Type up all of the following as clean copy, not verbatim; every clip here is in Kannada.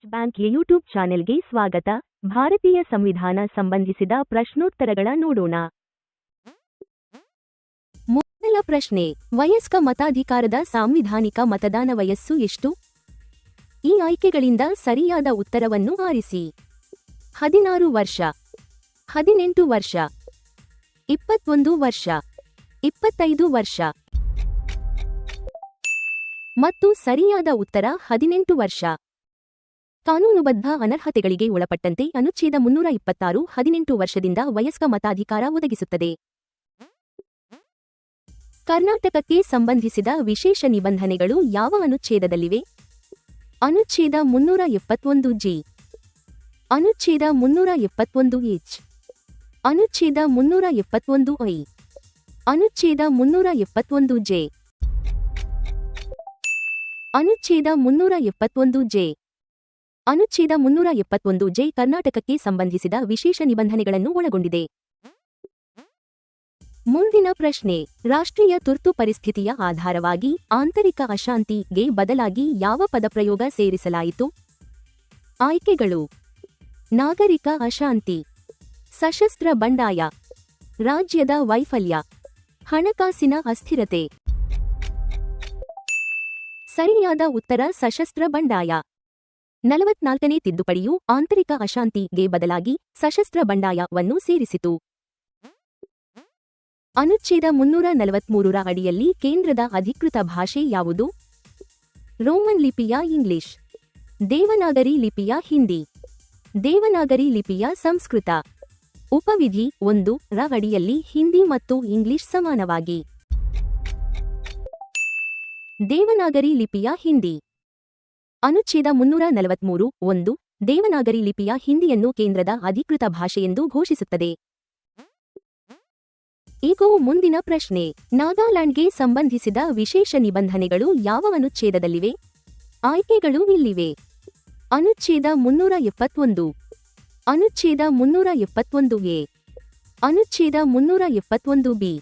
ಬ್ಯಾಂಕ್ ಯೂಟ್ಯೂಬ್ ಚಾನೆಲ್ಗೆ ಸ್ವಾಗತ. ಭಾರತೀಯ ಸಂವಿಧಾನ ಸಂಬಂಧಿಸಿದ ಪ್ರಶ್ನೋತ್ತರಗಳ ನೋಡೋಣ. ಮೊದಲ ಪ್ರಶ್ನೆ, ವಯಸ್ಕ ಮತಾಧಿಕಾರದ ಸಾಂವಿಧಾನಿಕ ಮತದಾನ ವಯಸ್ಸು ಎಷ್ಟು? ಈ ಆಯ್ಕೆಗಳಿಂದ ಸರಿಯಾದ ಉತ್ತರವನ್ನು ಆರಿಸಿ. 16 ವರ್ಷ, 18 ವರ್ಷ, 21 ವರ್ಷ, 25 ವರ್ಷ. ಮತ್ತು ಸರಿಯಾದ ಉತ್ತರ 18 ವರ್ಷ. ಕಾನೂನುಬದ್ಧ ಅನರ್ಹತೆಗಳಿಗೆ ಒಳಪಟ್ಟಂತೆ ಅನುಚ್ಛೇದ 326 18 ವರ್ಷದಿಂದ ವಯಸ್ಕ ಮತಾಧಿಕಾರ ಒದಗಿಸುತ್ತದೆ. ಕರ್ನಾಟಕಕ್ಕೆ ಸಂಬಂಧಿಸಿದ ವಿಶೇಷ ನಿಬಂಧನೆಗಳು ಯಾವ ಅನುಚ್ಛೇದದಲ್ಲಿವೆ? ಅನುಚ್ಛೇದ 371 ಅನುಚ್ಛೇದ 371 ಅನುಚ್ಛೇದ 371 ಅನುಚ್ಛೇದ 371 ಅನುಚ್ಛೇದ 371 ಅನುಚ್ಛೇದ 371 ಕರ್ನಾಟಕಕ್ಕೆ ಸಂಬಂಧಿಸಿದ ವಿಶೇಷ ನಿಬಂಧನೆಗಳನ್ನು ಒಳಗೊಂಡಿದೆ. ಮುಂದಿನ ಪ್ರಶ್ನೆ, ರಾಷ್ಟ್ರೀಯ ತುರ್ತು ಪರಿಸ್ಥಿತಿಯ ಆಧಾರವಾಗಿ ಆಂತರಿಕ ಅಶಾಂತಿಗೆ ಬದಲಾಗಿ ಯಾವ ಪದಪ್ರಯೋಗ ಸೇರಿಸಲಾಯಿತು? ಆಯ್ಕೆಗಳು: ನಾಗರಿಕ ಅಶಾಂತಿ, ಸಶಸ್ತ್ರ ಬಂಡಾಯ, ರಾಜ್ಯದ ವೈಫಲ್ಯ, ಹಣಕಾಸಿನ ಅಸ್ಥಿರತೆ. ಸರಿಯಾದ ಉತ್ತರ ಸಶಸ್ತ್ರ ಬಂಡಾಯ. 44ನೇ ತಿದ್ದುಪಡಿಯು ಆಂತರಿಕ ಅಶಾಂತಿಗೆ ಬದಲಾಗಿ ಸಶಸ್ತ್ರ ಬಂಡಾಯವನ್ನು ಸೇರಿಸಿತು. ಅನುಚ್ಛೇದ 343ರ ಅಡಿಯಲ್ಲಿ ಕೇಂದ್ರದ ಅಧಿಕೃತ ಭಾಷೆ ಯಾವುದು? ರೋಮನ್ ಲಿಪಿಯ ಇಂಗ್ಲಿಷ್, ದೇವನಾಗರಿ ಲಿಪಿಯ ಹಿಂದಿ, ದೇವನಾಗರಿ ಲಿಪಿಯ ಸಂಸ್ಕೃತ. ಉಪವಿಧಿ 1ರ ಅಡಿಯಲ್ಲಿ ಹಿಂದಿ ಮತ್ತು ಇಂಗ್ಲಿಷ್ ಸಮಾನವಾಗಿ. ದೇವನಾಗರಿ ಲಿಪಿಯ ಹಿಂದಿ. ಅನುಚ್ಛೇದ 343(1) ದೇವನಾಗರಿ ಲಿಪಿಯ ಹಿಂದಿಯನ್ನು ಕೇಂದ್ರದ ಅಧಿಕೃತ ಭಾಷೆಯೆಂದು ಘೋಷಿಸುತ್ತದೆ. ಈಗ ಮುಂದಿನ ಪ್ರಶ್ನೆ, ನಾಗಾಲ್ಯಾಂಡ್ಗೆ ಸಂಬಂಧಿಸಿದ ವಿಶೇಷ ನಿಬಂಧನೆಗಳು ಯಾವ ಅನುಚ್ಛೇದದಲ್ಲಿವೆ? ಆಯ್ಕೆಗಳು ಇಲ್ಲಿವೆ. ಅನುಚ್ಛೇದ 371, ಅನುಚ್ಛೇದ 371A, ಅನುಚ್ಛೇದ 371B,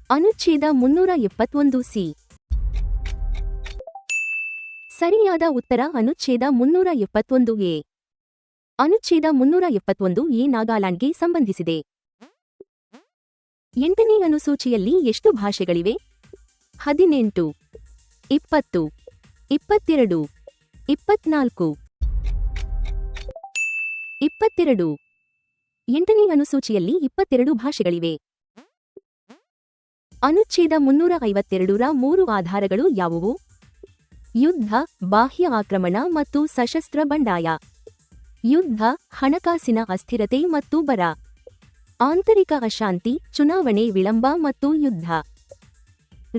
ಅನುಚ್ಛೇದ 371C. ಸರಿಯಾದ ಉತ್ತರ ಅನುಚ್ಛೇದ 371A. ಅನುಚ್ಛೇದ 371A ನಾಗಾಲ್ಯಾಂಡ್ಗೆ ಸಂಬಂಧಿಸಿದೆ. 8ನೇ ಅನುಸೂಚಿಯಲ್ಲಿ ಎಷ್ಟು ಭಾಷೆಗಳಿವೆ? 18, 20, 22, 24. 22. 8ನೇ ಅನುಸೂಚಿಯಲ್ಲಿ 22 ಭಾಷೆಗಳಿವೆ. ಅನುಚ್ಛೇದ 352ರ 3 ಆಧಾರಗಳು ಯಾವುವು? ಯುದ್ಧ, ಬಾಹ್ಯ ಆಕ್ರಮಣ ಮತ್ತು ಸಶಸ್ತ್ರ ಬಂಡಾಯ. ಯುದ್ಧ, ಹಣಕಾಸಿನ ಅಸ್ಥಿರತೆ ಮತ್ತು ಬರ. ಆಂತರಿಕ ಅಶಾಂತಿ, ಚುನಾವಣೆ ವಿಳಂಬ ಮತ್ತು ಯುದ್ಧ.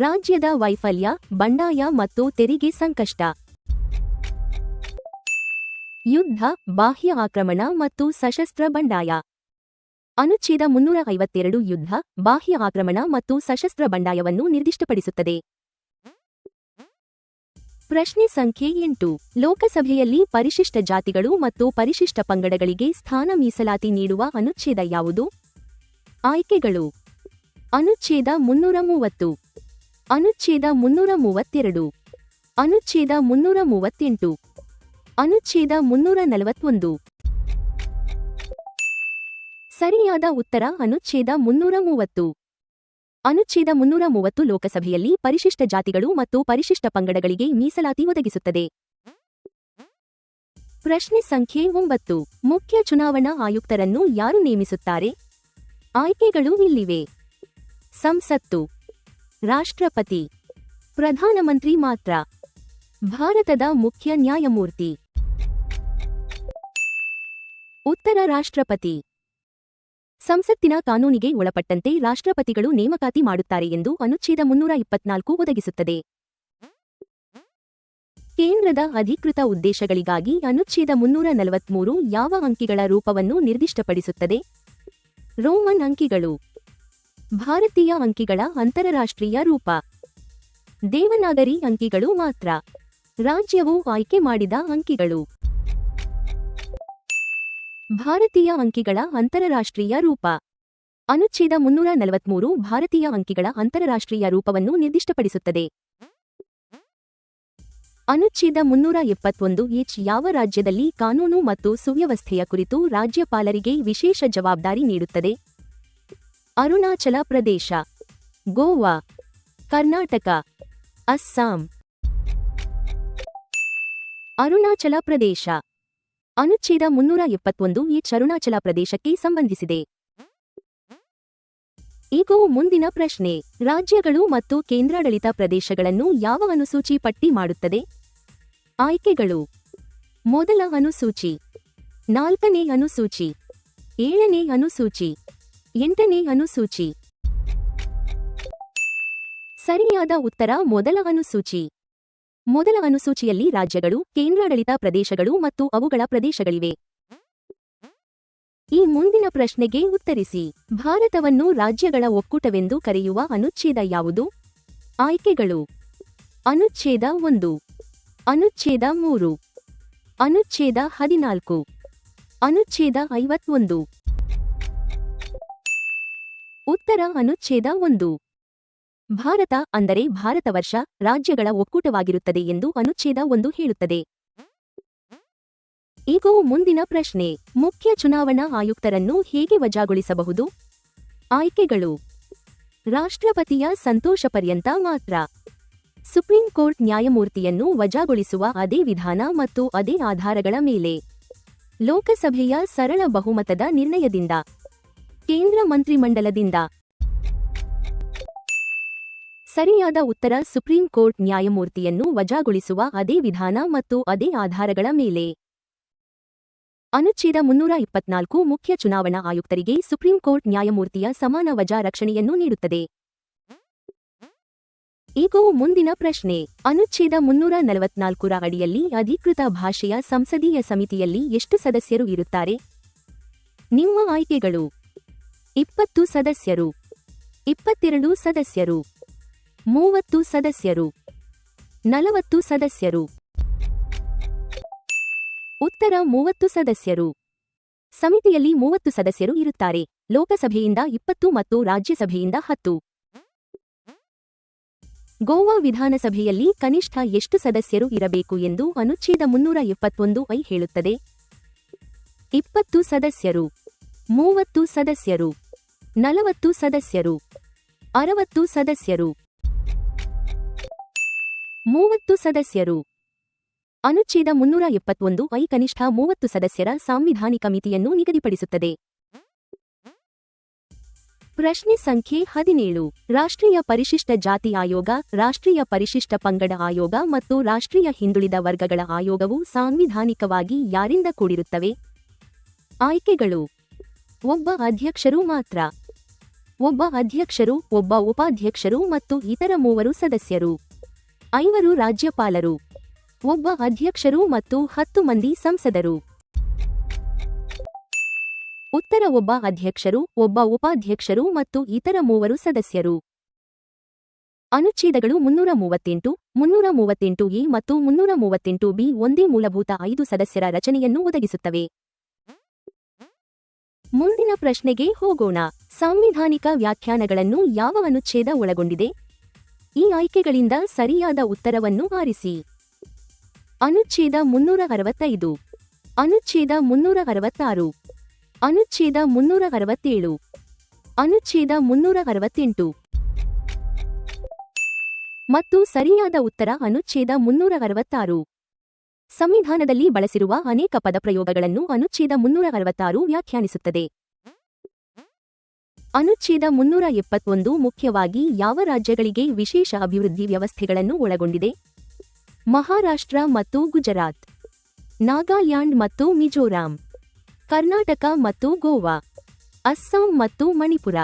ರಾಜ್ಯದ ವೈಫಲ್ಯ, ಬಂಡಾಯ ಮತ್ತು ತೆರಿಗೆ ಸಂಕಷ್ಟ. ಯುದ್ಧ, ಬಾಹ್ಯ ಆಕ್ರಮಣ ಮತ್ತು ಸಶಸ್ತ್ರ ಬಂಡಾಯ. ಅನುಚ್ಛೇದ 352 ಯುದ್ಧ, ಬಾಹ್ಯ ಆಕ್ರಮಣ ಮತ್ತು ಸಶಸ್ತ್ರ ಬಂಡಾಯವನ್ನು ನಿರ್ದಿಷ್ಟಪಡಿಸುತ್ತದೆ. ಪ್ರಶ್ನೆ ಸಂಖ್ಯೆ 8, ಲೋಕಸಭೆಯಲ್ಲಿ ಪರಿಶಿಷ್ಟ ಜಾತಿಗಳು ಮತ್ತು ಪರಿಶಿಷ್ಟ ಪಂಗಡಗಳಿಗೆ ಸ್ಥಾನ ಮೀಸಲಾತಿ ನೀಡುವ ಅನುಚ್ಛೇದ ಯಾವುದು? ಆಯ್ಕೆಗಳು: ಅನುಚ್ಛೇದ 330, ಅನುಚ್ಛೇದ 332, ಅನುಚ್ಛೇದ 338, ಅನುಚ್ಛೇದ 341. ಸರಿಯಾದ ಉತ್ತರ ಅನುಚ್ಛೇದ 330. ಅನುಚ್ಛೇದ 330 ಲೋಕಸಭೆಯಲ್ಲಿ ಪರಿಶಿಷ್ಟ ಜಾತಿಗಳು ಮತ್ತು ಪರಿಶಿಷ್ಟ ಪಂಗಡಗಳಿಗೆ ಮೀಸಲಾತಿ ಒದಗಿಸುತ್ತದೆ. ಪ್ರಶ್ನೆ ಸಂಖ್ಯೆ 9, ಮುಖ್ಯ ಚುನಾವಣಾ ಆಯುಕ್ತರನ್ನು ಯಾರು ನೇಮಿಸುತ್ತಾರೆ? ಆಯ್ಕೆಗಳು ಇಲ್ಲಿವೆ. ಸಂಸತ್ತು, ರಾಷ್ಟ್ರಪತಿ, ಪ್ರಧಾನಮಂತ್ರಿ ಮಾತ್ರ. ಭಾರತದ ಮುಖ್ಯ ನ್ಯಾಯಮೂರ್ತಿ. ಉತ್ತರ ರಾಷ್ಟ್ರಪತಿ. ಸಂಸತ್ತಿನ ಕಾನೂನಿಗೆ ಒಳಪಟ್ಟಂತೆ ರಾಷ್ಟ್ರಪತಿಗಳು ನೇಮಕಾತಿ ಮಾಡುತ್ತಾರೆ ಎಂದು ಅನುಚ್ಛೇದ 324 ಒದಗಿಸುತ್ತದೆ. ಕೇಂದ್ರದ ಅಧಿಕೃತ ಉದ್ದೇಶಗಳಿಗಾಗಿ ಅನುಚ್ಛೇದ 343 ಯಾವ ಅಂಕಿಗಳ ರೂಪವನ್ನು ನಿರ್ದಿಷ್ಟಪಡಿಸುತ್ತದೆ? ರೋಮನ್ ಅಂಕಿಗಳು. ಭಾರತೀಯ ಅಂಕಿಗಳ ಅಂತರರಾಷ್ಟ್ರೀಯ ರೂಪ. ದೇವನಾಗರಿ ಅಂಕಿಗಳು ಮಾತ್ರ. ರಾಜ್ಯವು ಆಯ್ಕೆ ಮಾಡಿದ ಅಂಕಿಗಳು. ಭಾರತೀಯ ಅಂಕಿಗಳ ಅಂತರರಾಷ್ಟ್ರೀಯ ರೂಪ. ಅನುಚ್ಛೇದ 343 ಭಾರತೀಯ ಅಂಕಿಗಳ ಅಂತರರಾಷ್ಟ್ರೀಯ ರೂಪವನ್ನು ನಿರ್ದಿಷ್ಟಪಡಿಸುತ್ತದೆ. ಅನುಚ್ಛೇದ 371 ಎಚ್ ಯಾವ ರಾಜ್ಯದಲ್ಲಿ ಕಾನೂನು ಮತ್ತು ಸುವ್ಯವಸ್ಥೆಯ ಕುರಿತು ರಾಜ್ಯಪಾಲರಿಗೆ ವಿಶೇಷ ಜವಾಬ್ದಾರಿ ನೀಡುತ್ತದೆ? ಅರುಣಾಚಲ ಪ್ರದೇಶ, ಗೋವಾ, ಕರ್ನಾಟಕ, ಅಸ್ಸಾಂ. ಅರುಣಾಚಲ ಪ್ರದೇಶ. ಅನುಚ್ಛೇದ 371 ಎಚ್ ಅರುಣಾಚಲ ಪ್ರದೇಶಕ್ಕೆ ಸಂಬಂಧಿಸಿದೆ. ಈಗ ಮುಂದಿನ ಪ್ರಶ್ನೆ. ರಾಜ್ಯಗಳು ಮತ್ತು ಕೇಂದ್ರಾಡಳಿತ ಪ್ರದೇಶಗಳನ್ನು ಯಾವ ಅನುಸೂಚಿ ಪಟ್ಟಿ ಮಾಡುತ್ತದೆ? ಆಯ್ಕೆಗಳು: ಮೊದಲ ಅನುಸೂಚಿ, 4ನೇ ಅನುಸೂಚಿ, 7ನೇ ಅನುಸೂಚಿ, 8ನೇ ಅನುಸೂಚಿ. ಸರಿಯಾದ ಉತ್ತರ ಮೊದಲ ಅನುಸೂಚಿ. ಮೊದಲ ಅನುಸೂಚಿಯಲ್ಲಿ ರಾಜ್ಯಗಳು, ಕೇಂದ್ರಾಡಳಿತ ಪ್ರದೇಶಗಳು ಮತ್ತು ಅವುಗಳ ಪ್ರದೇಶಗಳಿವೆ. ಈ ಮುಂದಿನ ಪ್ರಶ್ನೆಗೆ ಉತ್ತರಿಸಿ. ಭಾರತವನ್ನು ರಾಜ್ಯಗಳ ಒಕ್ಕೂಟವೆಂದು ಕರೆಯುವ ಅನುಚ್ಛೇದ ಯಾವುದು? ಆಯ್ಕೆಗಳು: ಅನುಚ್ಛೇದ 1, ಅನುಚ್ಛೇದ 3, ಅನುಚ್ಛೇದ 14, ಅನುಚ್ಛೇದ 51. ಉತ್ತರ ಅನುಚ್ಛೇದ 1. ಭಾರತ ಅಂದರೆ ಭಾರತವರ್ಷ ರಾಜ್ಯಗಳ ಒಕ್ಕೂಟವಾಗಿರುತ್ತದೆ ಎಂದು ಅನುಚ್ಛೇದ 1 ಹೇಳುತ್ತದೆ. ಈಗ ಮುಂದಿನ ಪ್ರಶ್ನೆ. ಮುಖ್ಯ ಚುನಾವಣಾ ಆಯುಕ್ತರನ್ನು ಹೇಗೆ ವಜಾಗೊಳಿಸಬಹುದು? ಆಯ್ಕೆಗಳು: ರಾಷ್ಟ್ರಪತಿಯ ಸಂತೋಷಪರ್ಯಂತ ಮಾತ್ರ. ಸುಪ್ರೀಂ ಕೋರ್ಟ್ ನ್ಯಾಯಮೂರ್ತಿಯನ್ನು ವಜಾಗೊಳಿಸುವ ಅದೇ ವಿಧಾನ ಮತ್ತು ಅದೇ ಆಧಾರಗಳ ಮೇಲೆ. ಲೋಕಸಭೆಯ ಸರಳ ಬಹುಮತದ ನಿರ್ಣಯದಿಂದ. ಕೇಂದ್ರ ಮಂತ್ರಿಮಂಡಲದಿಂದ. ಸರಿಯಾದ ಉತ್ತರ ಸುಪ್ರೀಂ ಕೋರ್ಟ್ ನ್ಯಾಯಮೂರ್ತಿಯನ್ನು ವಜಾಗೊಳಿಸುವ ಅದೇ ವಿಧಾನ ಮತ್ತು ಅದೇ ಆಧಾರಗಳ ಮೇಲೆ. ಅನುಚ್ಛೇದ 324 ಮುಖ್ಯ ಚುನಾವಣಾ ಆಯುಕ್ತರಿಗೆ ಸುಪ್ರೀಂ ಕೋರ್ಟ್ ನ್ಯಾಯಮೂರ್ತಿಯ ಸಮಾನ ವಜಾ ರಕ್ಷಣೆಯನ್ನು ನೀಡುತ್ತದೆ. ಈಗ ಮುಂದಿನ ಪ್ರಶ್ನೆ. ಅನುಚ್ಛೇದ 344 ರ ಅಡಿಯಲ್ಲಿ ಅಧಿಕೃತ ಭಾಷೆಯ ಸಂಸದೀಯ ಸಮಿತಿಯಲ್ಲಿ ಎಷ್ಟು ಸದಸ್ಯರು ಇರುತ್ತಾರೆ? ನಿಮ್ಮ ಆಯ್ಕೆಗಳು: 20 ಸದಸ್ಯರು, 22 ಸದಸ್ಯರು, 30 ಸದಸ್ಯರು, 40 ಸದಸ್ಯರು. ಉತ್ತರ 30 ಸದಸ್ಯರು. ಸಮಿತಿಯಲ್ಲಿ 30 ಸದಸ್ಯರು ಇರುತ್ತಾರೆ. ಲೋಕಸಭೆಯಿಂದ 20 ಮತ್ತು ರಾಜ್ಯಸಭೆಯಿಂದ 10. ಗೋವಾ ವಿಧಾನಸಭೆಯಲ್ಲಿ ಕನಿಷ್ಠ ಎಷ್ಟು ಸದಸ್ಯರು ಇರಬೇಕು ಎಂದು ಅನುಚ್ಛೇದ 371 ಹೇಳುತ್ತದೆ? 20 ಸದಸ್ಯರು, 30 ಸದಸ್ಯರು, 40 ಸದಸ್ಯರು, 60 ಸದಸ್ಯರು. 30 ಸದಸ್ಯರು. ಅನುಚ್ಛೇದ 371 ಕನಿಷ್ಠ 30 ಸದಸ್ಯರ ಸಾಂವಿಧಾನಿಕ ಮಿತಿಯನ್ನು ನಿಗದಿಪಡಿಸುತ್ತದೆ. ಪ್ರಶ್ನೆ ಸಂಖ್ಯೆ 17. ರಾಷ್ಟ್ರೀಯ ಪರಿಶಿಷ್ಟ ಜಾತಿ ಆಯೋಗ, ರಾಷ್ಟ್ರೀಯ ಪರಿಶಿಷ್ಟ ಪಂಗಡ ಆಯೋಗ ಮತ್ತು ರಾಷ್ಟ್ರೀಯ ಹಿಂದುಳಿದ ವರ್ಗಗಳ ಆಯೋಗವು ಸಾಂವಿಧಾನಿಕವಾಗಿ ಯಾರಿಂದ ಕೂಡಿರುತ್ತವೆ? ಆಯ್ಕೆಗಳು: ಒಬ್ಬ ಅಧ್ಯಕ್ಷರು ಮಾತ್ರ. ಒಬ್ಬ ಅಧ್ಯಕ್ಷರು, ಒಬ್ಬ ಉಪಾಧ್ಯಕ್ಷರು ಮತ್ತು ಇತರ 3 ಸದಸ್ಯರು. 5 ರಾಜ್ಯಪಾಲರು. ಒಬ್ಬ ಅಧ್ಯಕ್ಷರು ಮತ್ತು 10 ಮಂದಿ ಸಂಸದರು. ಉತ್ತರ ಒಬ್ಬ ಅಧ್ಯಕ್ಷರು, ಒಬ್ಬ ಉಪಾಧ್ಯಕ್ಷರು ಮತ್ತು ಇತರ 3 ಸದಸ್ಯರು. ಅನುಚ್ಛೇದಗಳು 338, 338A ಮತ್ತು 338B ಒಂದೇ ಮೂಲಭೂತ 5 ಸದಸ್ಯರ ರಚನೆಯನ್ನು ಒದಗಿಸುತ್ತವೆ. ಮುಂದಿನ ಪ್ರಶ್ನೆಗೆ ಹೋಗೋಣ. ಸಾಂವಿಧಾನಿಕ ವ್ಯಾಖ್ಯಾನಗಳನ್ನು ಯಾವ ಅನುಚ್ಛೇದ ಒಳಗೊಂಡಿದೆ? ಈ ಆಯ್ಕೆಗಳಿಂದ ಸರಿಯಾದ ಉತ್ತರವನ್ನು ಆರಿಸಿ. ಅನುಚ್ಛೇದ 365, ಅನುಚ್ಛೇದ 366, ಅನುಚ್ಛೇದ 367, ಅನುಚ್ಛೇದ 368. ಮತ್ತು ಸರಿಯಾದ ಉತ್ತರ ಅನುಚ್ಛೇದ 366. ಸಂವಿಧಾನದಲ್ಲಿ ಬಳಸಿರುವ ಅನೇಕ ಪದಪ್ರಯೋಗಗಳನ್ನು ಅನುಚ್ಛೇದ 366 ವ್ಯಾಖ್ಯಾನಿಸುತ್ತದೆ. ಅನುಚ್ಛೇದ 371 ಮುಖ್ಯವಾಗಿ ಯಾವ ರಾಜ್ಯಗಳಿಗೆ ವಿಶೇಷ ಅಭಿವೃದ್ಧಿ ವ್ಯವಸ್ಥೆಗಳನ್ನು ಒಳಗೊಂಡಿದೆ? ಮಹಾರಾಷ್ಟ್ರ ಮತ್ತು ಗುಜರಾತ್, ನಾಗಾಲ್ಯಾಂಡ್ ಮತ್ತು ಮಿಜೋರಾಂ, ಕರ್ನಾಟಕ ಮತ್ತು ಗೋವಾ, ಅಸ್ಸಾಂ ಮತ್ತು ಮಣಿಪುರ.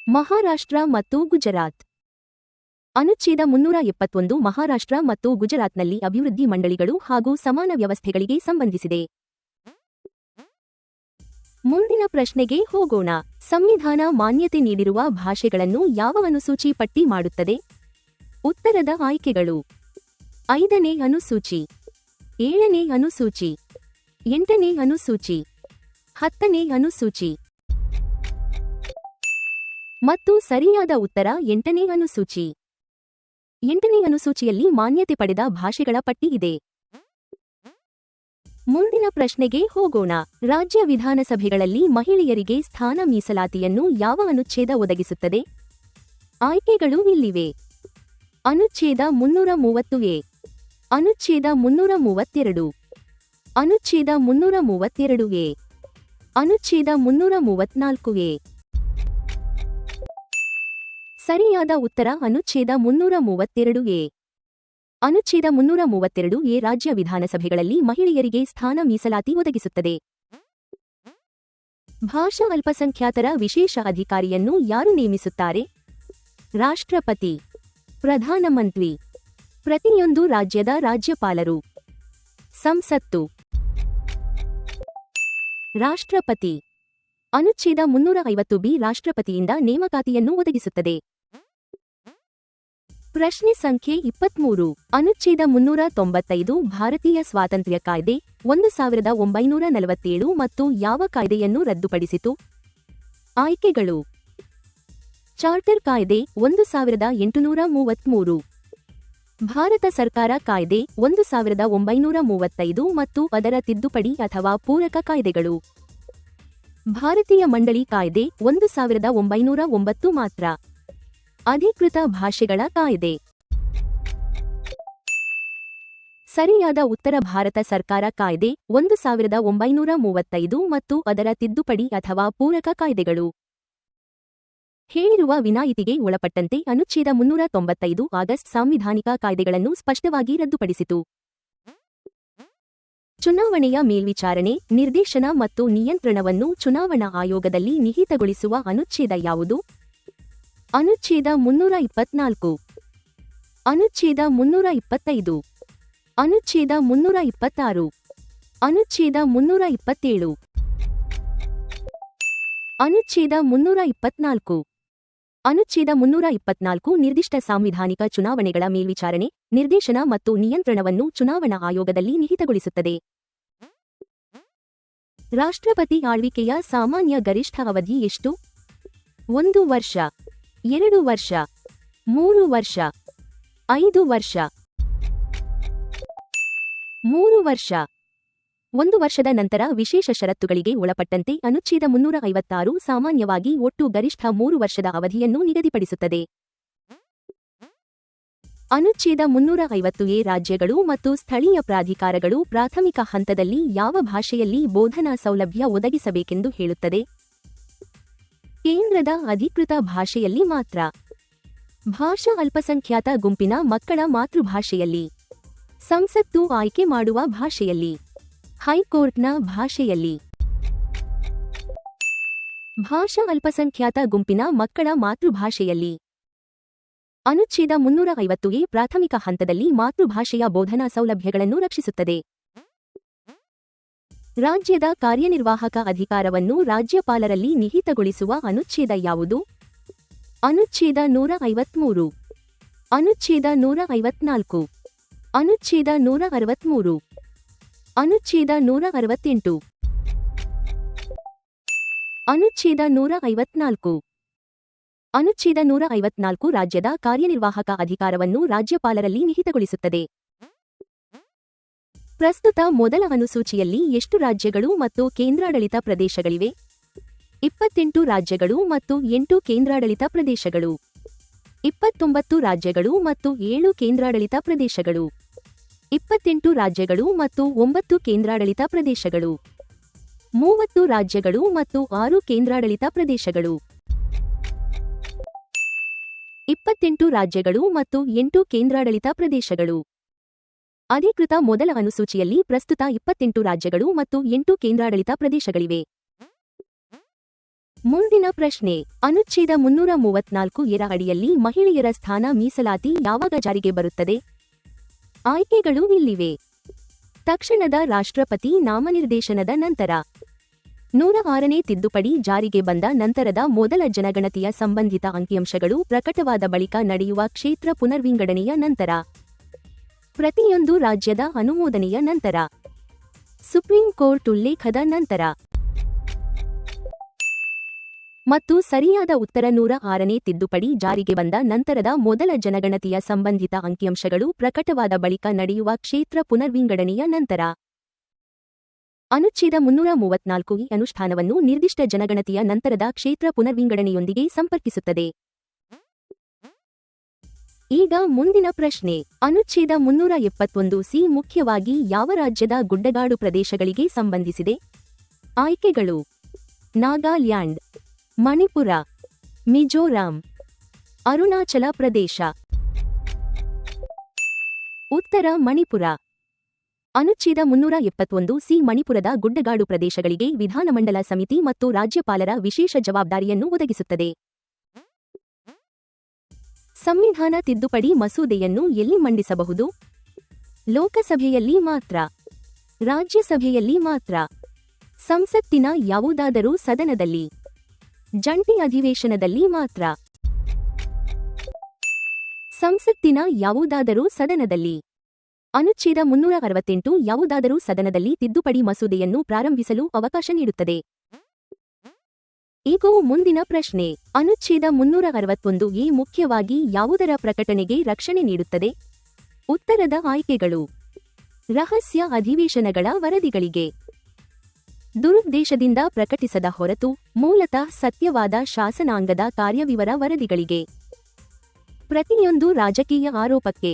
ಮಹಾರಾಷ್ಟ್ರ ಮತ್ತು ಗುಜರಾತ್. ಅನುಚ್ಛೇದ 371 ಮಹಾರಾಷ್ಟ್ರ ಮತ್ತು ಗುಜರಾತ್ನಲ್ಲಿ ಅಭಿವೃದ್ಧಿ ಮಂಡಳಿಗಳು ಹಾಗೂ ಸಮಾನ ವ್ಯವಸ್ಥೆಗಳಿಗೆ ಸಂಬಂಧಿಸಿದೆ. ಮುಂದಿನ ಪ್ರಶ್ನೆಗೆ ಹೋಗೋಣ. ಸಂವಿಧಾನ ಮಾನ್ಯತೆ ನೀಡಿರುವ ಭಾಷೆಗಳನ್ನು ಯಾವ ಅನುಸೂಚಿ ಪಟ್ಟಿ ಮಾಡುತ್ತದೆ? ಉತ್ತರದ ಆಯ್ಕೆಗಳು: 5ನೇ ಅನುಸೂಚಿ, 7ನೇ ಅನುಸೂಚಿ, 8ನೇ ಅನುಸೂಚಿ, 10ನೇ ಅನುಸೂಚಿ. ಮತ್ತು ಸರಿಯಾದ ಉತ್ತರ 8ನೇ ಅನುಸೂಚಿ. 8ನೇ ಅನುಸೂಚಿಯಲ್ಲಿ ಮಾನ್ಯತೆ ಪಡೆದ ಭಾಷೆಗಳ ಪಟ್ಟಿ ಇದೆ. ಮುಂದಿನ ಪ್ರಶ್ನೆಗೆ ಹೋಗೋಣ. ರಾಜ್ಯ ವಿಧಾನಸಭೆಗಳಲ್ಲಿ ಮಹಿಳೆಯರಿಗೆ ಸ್ಥಾನ ಮೀಸಲಾತಿಯನ್ನು ಯಾವ ಅನುಚ್ಛೇದ ಒದಗಿಸುತ್ತದೆ? ಆಯ್ಕೆಗಳು ಇಲ್ಲಿವೆ. ಅನುಚ್ಛೇದ 330 ಎ, ಅನುಚ್ಛೇದ 332, ಅನುಚ್ಛೇದ 332 ಎ, ಅನುಚ್ಛೇದ 334 ಎ. ಸರಿಯಾದ ಉತ್ತರ ಅನುಚ್ಛೇದ 332 ಎ. ಅನುಚ್ಛೇದ 332 ಎ ರಾಜ್ಯ ವಿಧಾನಸಭೆಗಳಲ್ಲಿ ಮಹಿಳೆಯರಿಗೆ ಸ್ಥಾನ ಮೀಸಲಾತಿ ಒದಗಿಸುತ್ತದೆ. ಭಾಷಾ ಅಲ್ಪಸಂಖ್ಯಾತರ ವಿಶೇಷ ಅಧಿಕಾರಿಯನ್ನು ಯಾರು ನೇಮಿಸುತ್ತಾರೆ? ರಾಷ್ಟ್ರಪತಿ, ಪ್ರಧಾನಮಂತ್ರಿ, ಪ್ರತಿಯೊಂದು ರಾಜ್ಯದ ರಾಜ್ಯಪಾಲರು, ಸಂಸತ್ತು. ರಾಷ್ಟ್ರಪತಿ. ಅನುಚ್ಛೇದ 350 ಬಿ ರಾಷ್ಟ್ರಪತಿಯಿಂದ ನೇಮಕಾತಿಯನ್ನು ಒದಗಿಸುತ್ತದೆ. ಪ್ರಶ್ನೆ ಸಂಖ್ಯೆ 23. ಅನುಚ್ಛೇದ 395 ಭಾರತೀಯ ಸ್ವಾತಂತ್ರ್ಯ ಕಾಯ್ದೆ 1947 ಮತ್ತು ಯಾವ ಕಾಯ್ದೆಯನ್ನು ರದ್ದುಪಡಿಸಿತು? ಆಯ್ಕೆಗಳು. ಚಾರ್ಟರ್ ಕಾಯ್ದೆ 1833, ಭಾರತ ಸರ್ಕಾರ ಕಾಯ್ದೆ 1935 ಮತ್ತು ಅದರ ತಿದ್ದುಪಡಿ ಅಥವಾ ಪೂರಕ ಕಾಯ್ದೆಗಳು. ಭಾರತೀಯ ಮಂಡಳಿ ಕಾಯ್ದೆ 1909 ಮಾತ್ರ. ಅಧಿಕೃತ ಭಾಷೆಗಳ ಕಾಯ್ದೆ. ಸರಿಯಾದ ಉತ್ತರ ಭಾರತ ಸರ್ಕಾರ ಕಾಯ್ದೆ 1935 ಮತ್ತು ಅದರ ತಿದ್ದುಪಡಿ ಅಥವಾ ಪೂರಕ ಕಾಯ್ದೆಗಳು. ಹೇಳಿರುವ ವಿನಾಯಿತಿಗೆ ಒಳಪಟ್ಟಂತೆ ಅನುಚ್ಛೇದ 395 ಆಗಸ್ಟ್ ಸಾಂವಿಧಾನಿಕ ಕಾಯ್ದೆಗಳನ್ನು ಸ್ಪಷ್ಟವಾಗಿ ರದ್ದುಪಡಿಸಿತು. ಚುನಾವಣೆಯ ಮೇಲ್ವಿಚಾರಣೆ, ನಿರ್ದೇಶನ ಮತ್ತು ನಿಯಂತ್ರಣವನ್ನು ಚುನಾವಣಾ ಆಯೋಗದಲ್ಲಿ ನಿಹಿತಗೊಳಿಸುವ ಅನುಚ್ಛೇದ ಯಾವುದು? ಅನುಚ್ಛೇದ 324, ಅನುಚ್ಛೇದ 325, ಅನುಚ್ಛೇದ 326, ಅನುಚ್ಛೇದ 327, ಅನುಚ್ಛೇದ 324. ಅನುಚ್ಛೇದ 324 ನಿರ್ದಿಷ್ಟ ಸಾಂವಿಧಾನಿಕ ಚುನಾವಣೆಗಳ ಮೇಲ್ವಿಚಾರಣೆ, ನಿರ್ದೇಶನ ಮತ್ತು ನಿಯಂತ್ರಣವನ್ನು ಚುನಾವಣಾ ಆಯೋಗದಲ್ಲಿ ನಿಹಿತಗೊಳಿಸುತ್ತದೆ. ರಾಷ್ಟ್ರಪತಿ ಆಳ್ವಿಕೆಯ ಸಾಮಾನ್ಯ ಗರಿಷ್ಠ ಅವಧಿ ಎಷ್ಟು? 1 ವರ್ಷ, 2 ವರ್ಷ, 3 ವರ್ಷ, 5 ವರ್ಷ. 3 ವರ್ಷ. 1 ವರ್ಷದ ನಂತರ ವಿಶೇಷ ಷರತ್ತುಗಳಿಗೆ ಒಳಪಟ್ಟಂತೆ ಅನುಚ್ಛೇದ 356 ಸಾಮಾನ್ಯವಾಗಿ ಒಟ್ಟು ಗರಿಷ್ಠ 3 ವರ್ಷದ ಅವಧಿಯನ್ನು ನಿಗದಿಪಡಿಸುತ್ತದೆ. ಅನುಚ್ಛೇದ 350 ಎ ರಾಜ್ಯಗಳು ಮತ್ತು ಸ್ಥಳೀಯ ಪ್ರಾಧಿಕಾರಗಳು ಪ್ರಾಥಮಿಕ ಹಂತದಲ್ಲಿ ಯಾವ ಭಾಷೆಯಲ್ಲಿ ಬೋಧನಾ ಸೌಲಭ್ಯ ಒದಗಿಸಬೇಕೆಂದು ಹೇಳುತ್ತದೆ? ಕೇಂದ್ರದ ಅಧಿಕೃತ ಭಾಷೆಯಲ್ಲಿ ಮಾತ್ರ. ಭಾಷಾ ಅಲ್ಪಸಂಖ್ಯಾತ ಗುಂಪಿನ ಮಕ್ಕಳ ಮಾತೃಭಾಷೆಯಲ್ಲಿ. ಸಂಸತ್ತು ಆಯ್ಕೆ ಮಾಡುವ ಭಾಷೆಯಲ್ಲಿ. ಹೈಕೋರ್ಟ್ನ ಭಾಷೆಯಲ್ಲಿ. ಭಾಷಾ ಅಲ್ಪಸಂಖ್ಯಾತ ಗುಂಪಿನ ಮಕ್ಕಳ ಮಾತೃಭಾಷೆಯಲ್ಲಿ. ಅನುಚ್ಛೇದ 350 ಎ ಪ್ರಾಥಮಿಕ ಹಂತದಲ್ಲಿ ಮಾತೃಭಾಷೆಯ ಬೋಧನಾ ಸೌಲಭ್ಯಗಳನ್ನು ರಕ್ಷಿಸುತ್ತದೆ. ರಾಜ್ಯದ ಕಾರ್ಯನಿರ್ವಾಹಕ ಅಧಿಕಾರವನ್ನು ರಾಜ್ಯಪಾಲರಲ್ಲಿ ನಿಹಿತಗೊಳಿಸುವ ಅನುಚ್ಛೇದ ಯಾವುದು? ಅನುಚ್ಛೇದ 153, ಅನುಚ್ಛೇದ 154, ಅನುಚ್ಛೇದ 163, ಅನುಚ್ಛೇದ 168, ಅನುಚ್ಛೇದ 154. ಅನುಚ್ಛೇದ 154 ರಾಜ್ಯದ ಕಾರ್ಯನಿರ್ವಾಹಕ ಅಧಿಕಾರವನ್ನು ರಾಜ್ಯಪಾಲರಲ್ಲಿ ನಿಹಿತಗೊಳಿಸುತ್ತದೆ. ಪ್ರಸ್ತುತ ಮೊದಲ ಅನುಸೂಚಿಯಲ್ಲಿ ಎಷ್ಟು ರಾಜ್ಯಗಳು ಮತ್ತು ಕೇಂದ್ರಾಡಳಿತ ಪ್ರದೇಶಗಳಿವೆ? 28 ರಾಜ್ಯಗಳು ಮತ್ತು 8 ಕೇಂದ್ರಾಡಳಿತ ಪ್ರದೇಶಗಳು. 29 ರಾಜ್ಯಗಳು ಮತ್ತು 7 ಕೇಂದ್ರಾಡಳಿತ ಪ್ರದೇಶಗಳು. 28 ರಾಜ್ಯಗಳು ಮತ್ತು 9 ಕೇಂದ್ರಾಡಳಿತ ಪ್ರದೇಶಗಳು. 30 ರಾಜ್ಯಗಳು ಮತ್ತು 6 ಕೇಂದ್ರಾಡಳಿತ ಪ್ರದೇಶಗಳು. 28 ರಾಜ್ಯಗಳು ಮತ್ತು 8 ಕೇಂದ್ರಾಡಳಿತ ಪ್ರದೇಶಗಳು. ಅಧಿಕೃತ ಮೊದಲ ಅನುಸೂಚಿಯಲ್ಲಿ ಪ್ರಸ್ತುತ 28 ರಾಜ್ಯಗಳು ಮತ್ತು 8 ಕೇಂದ್ರಾಡಳಿತ ಪ್ರದೇಶಗಳಿವೆ. ಮುಂದಿನ ಪ್ರಶ್ನೆ. ಅನುಚ್ಛೇದ 334 ಎರ ಅಡಿಯಲ್ಲಿ ಮಹಿಳೆಯರ ಸ್ಥಾನ ಮೀಸಲಾತಿ ಯಾವಾಗ ಜಾರಿಗೆ ಬರುತ್ತದೆ? ಆಯ್ಕೆಗಳು ಇಲ್ಲಿವೆ. ತಕ್ಷಣದ ರಾಷ್ಟ್ರಪತಿ ನಾಮನಿರ್ದೇಶನದ ನಂತರ. 106ನೇ ತಿದ್ದುಪಡಿ ಜಾರಿಗೆ ಬಂದ ನಂತರದ ಮೊದಲ ಜನಗಣತಿಯ ಸಂಬಂಧಿತ ಅಂಕಿಅಂಶಗಳು ಪ್ರಕಟವಾದ ಬಳಿಕ ನಡೆಯುವ ಕ್ಷೇತ್ರ ಪುನರ್ವಿಂಗಡಣೆಯ ನಂತರ. ಪ್ರತಿಯೊಂದು ರಾಜ್ಯದ ಅನುಮೋದನೆಯ ನಂತರ. ಸುಪ್ರೀಂ ಕೋರ್ಟ್ ಉಲ್ಲೇಖದ ನಂತರ. ಮತ್ತು ಸರಿಯಾದ ಉತ್ತರ 106ನೇ ತಿದ್ದುಪಡಿ ಜಾರಿಗೆ ಬಂದ ನಂತರದ ಮೊದಲ ಜನಗಣತಿಯ ಸಂಬಂಧಿತ ಅಂಕಿಅಂಶಗಳು ಪ್ರಕಟವಾದ ಬಳಿಕ ನಡೆಯುವ ಕ್ಷೇತ್ರ ಪುನರ್ವಿಂಗಡಣೆಯ ನಂತರ. ಅನುಚ್ಛೇದ 334 ಈ ಅನುಷ್ಠಾನವನ್ನು ನಿರ್ದಿಷ್ಟ ಜನಗಣತಿಯ ನಂತರದ ಕ್ಷೇತ್ರ ಪುನರ್ವಿಂಗಡಣೆಯೊಂದಿಗೆ ಸಂಪರ್ಕಿಸುತ್ತದೆ. ಈಗ ಮುಂದಿನ ಪ್ರಶ್ನೆ. ಅನುಚ್ಛೇದ 371 ಮುಖ್ಯವಾಗಿ ಯಾವ ರಾಜ್ಯದ ಗುಡ್ಡಗಾಡು ಪ್ರದೇಶಗಳಿಗೆ ಸಂಬಂಧಿಸಿದೆ? ಆಯ್ಕೆಗಳು: ನಾಗಾಲ್ಯಾಂಡ್, ಮಣಿಪುರ, ಮಿಜೋರಾಂ, ಅರುಣಾಚಲ ಪ್ರದೇಶ. ಉತ್ತರ ಮಣಿಪುರ. ಅನುಚ್ಛೇದ 371 ಮಣಿಪುರದ ಗುಡ್ಡಗಾಡು ಪ್ರದೇಶಗಳಿಗೆ ವಿಧಾನಮಂಡಲ ಸಮಿತಿ ಮತ್ತು ರಾಜ್ಯಪಾಲರ ವಿಶೇಷ ಜವಾಬ್ದಾರಿಯನ್ನು ಒದಗಿಸುತ್ತದೆ. ಸಂವಿಧಾನ ತಿದ್ದುಪಡಿ ಮಸೂದೆಯನ್ನು ಎಲ್ಲಿ ಮಂಡಿಸಬಹುದು? ಲೋಕಸಭೆಯಲ್ಲಿ ಮಾತ್ರ, ರಾಜ್ಯಸಭೆಯಲ್ಲಿ ಮಾತ್ರ, ಸಂಸತ್ತಿನ ಯಾವುದಾದರೂ ಸದನದಲ್ಲಿ, ಜಂಟಿ ಅಧಿವೇಶನದಲ್ಲಿ ಮಾತ್ರ. ಸಂಸತ್ತಿನ ಯಾವುದಾದರೂ ಸದನದಲ್ಲಿ. ಅನುಚ್ಛೇದ 368 ಯಾವುದಾದರೂ ಸದನದಲ್ಲಿ ತಿದ್ದುಪಡಿ ಮಸೂದೆಯನ್ನು ಪ್ರಾರಂಭಿಸಲು ಅವಕಾಶ ನೀಡುತ್ತದೆ. ಈಗ ಮುಂದಿನ ಪ್ರಶ್ನೆ. ಅನುಚ್ಛೇದ 361 ಮುಖ್ಯವಾಗಿ ಯಾವುದರ ಪ್ರಕಟಣೆಗೆ ರಕ್ಷಣೆ ನೀಡುತ್ತದೆ? ಉತ್ತರದ ಆಯ್ಕೆಗಳು: ರಹಸ್ಯ ಅಧಿವೇಶನಗಳ ವರದಿಗಳಿಗೆ, ದುರುದ್ದೇಶದಿಂದ ಪ್ರಕಟಿಸದ ಹೊರತು ಮೂಲತಃ ಸತ್ಯವಾದ ಶಾಸನಾಂಗದ ಕಾರ್ಯವಿವರ ವರದಿಗಳಿಗೆ, ಪ್ರತಿಯೊಂದು ರಾಜಕೀಯ ಆರೋಪಕ್ಕೆ,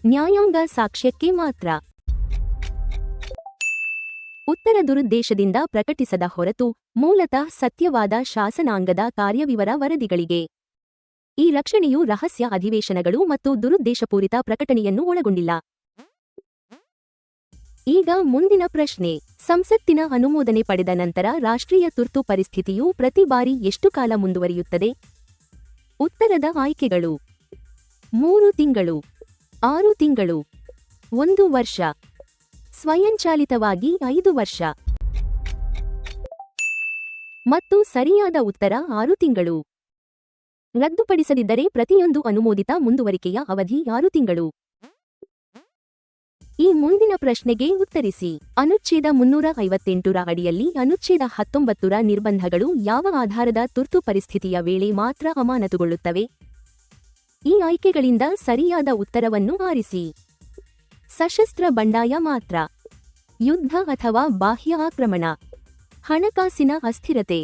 ನ್ಯಾಯಾಂಗ ಸಾಕ್ಷ್ಯಕ್ಕೆ ಮಾತ್ರ. ಉತ್ತರ ದುರುದ್ದೇಶದಿಂದ ಪ್ರಕಟಿಸದ ಹೊರತು ಮೂಲತಃ ಸತ್ಯವಾದ ಶಾಸನಾಂಗದ ಕಾರ್ಯವಿವರ ವರದಿಗಳಿಗೆ. ಈ ರಕ್ಷಣೆಯು ರಹಸ್ಯ ಅಧಿವೇಶನಗಳು ಮತ್ತು ದುರುದ್ದೇಶಪೂರಿತ ಪ್ರಕಟಣೆಯನ್ನು ಒಳಗೊಂಡಿಲ್ಲ. ಈಗ ಮುಂದಿನ ಪ್ರಶ್ನೆ. ಸಂಸತ್ತಿನ ಅನುಮೋದನೆ ಪಡೆದ ನಂತರ ರಾಷ್ಟ್ರೀಯ ತುರ್ತು ಪರಿಸ್ಥಿತಿಯು ಪ್ರತಿ ಬಾರಿ ಎಷ್ಟು ಕಾಲ ಮುಂದುವರಿಯುತ್ತದೆ? ಉತ್ತರದ ಆಯ್ಕೆಗಳು: 3 ತಿಂಗಳು, 6 ತಿಂಗಳು, 1 ವರ್ಷ, ಸ್ವಯಂಚಾಲಿತವಾಗಿ 5 ವರ್ಷ. ಮತ್ತು ಸರಿಯಾದ ಉತ್ತರ 6 ತಿಂಗಳು. ರದ್ದುಪಡಿಸದಿದ್ದರೆ ಪ್ರತಿಯೊಂದು ಅನುಮೋದಿತ ಮುಂದುವರಿಕೆಯ ಅವಧಿ 6 ತಿಂಗಳು. ಈ ಮುಂದಿನ ಪ್ರಶ್ನೆಗೆ ಉತ್ತರಿಸಿ. ಅನುಚ್ಛೇದ 358 ಅಡಿಯಲ್ಲಿ ಅನುಚ್ಛೇದ 19 ನಿರ್ಬಂಧಗಳು ಯಾವ ಆಧಾರದ ತುರ್ತು ಪರಿಸ್ಥಿತಿಯ ವೇಳೆ ಮಾತ್ರ ಅಮಾನತುಗೊಳ್ಳುತ್ತವೆ? ಈ ಆಯ್ಕೆಗಳಿಂದ ಸರಿಯಾದ ಉತ್ತರವನ್ನು ಆರಿಸಿ. ಸಶಸ್ತ್ರ ಬಂಡಾಯ ಮಾತ್ರ, ಯುದ್ಧ ಅಥವಾ ಬಾಹ್ಯ ಆಕ್ರಮಣ, ಹಣಕಾಸಿನ ಅಸ್ಥಿರತೆ,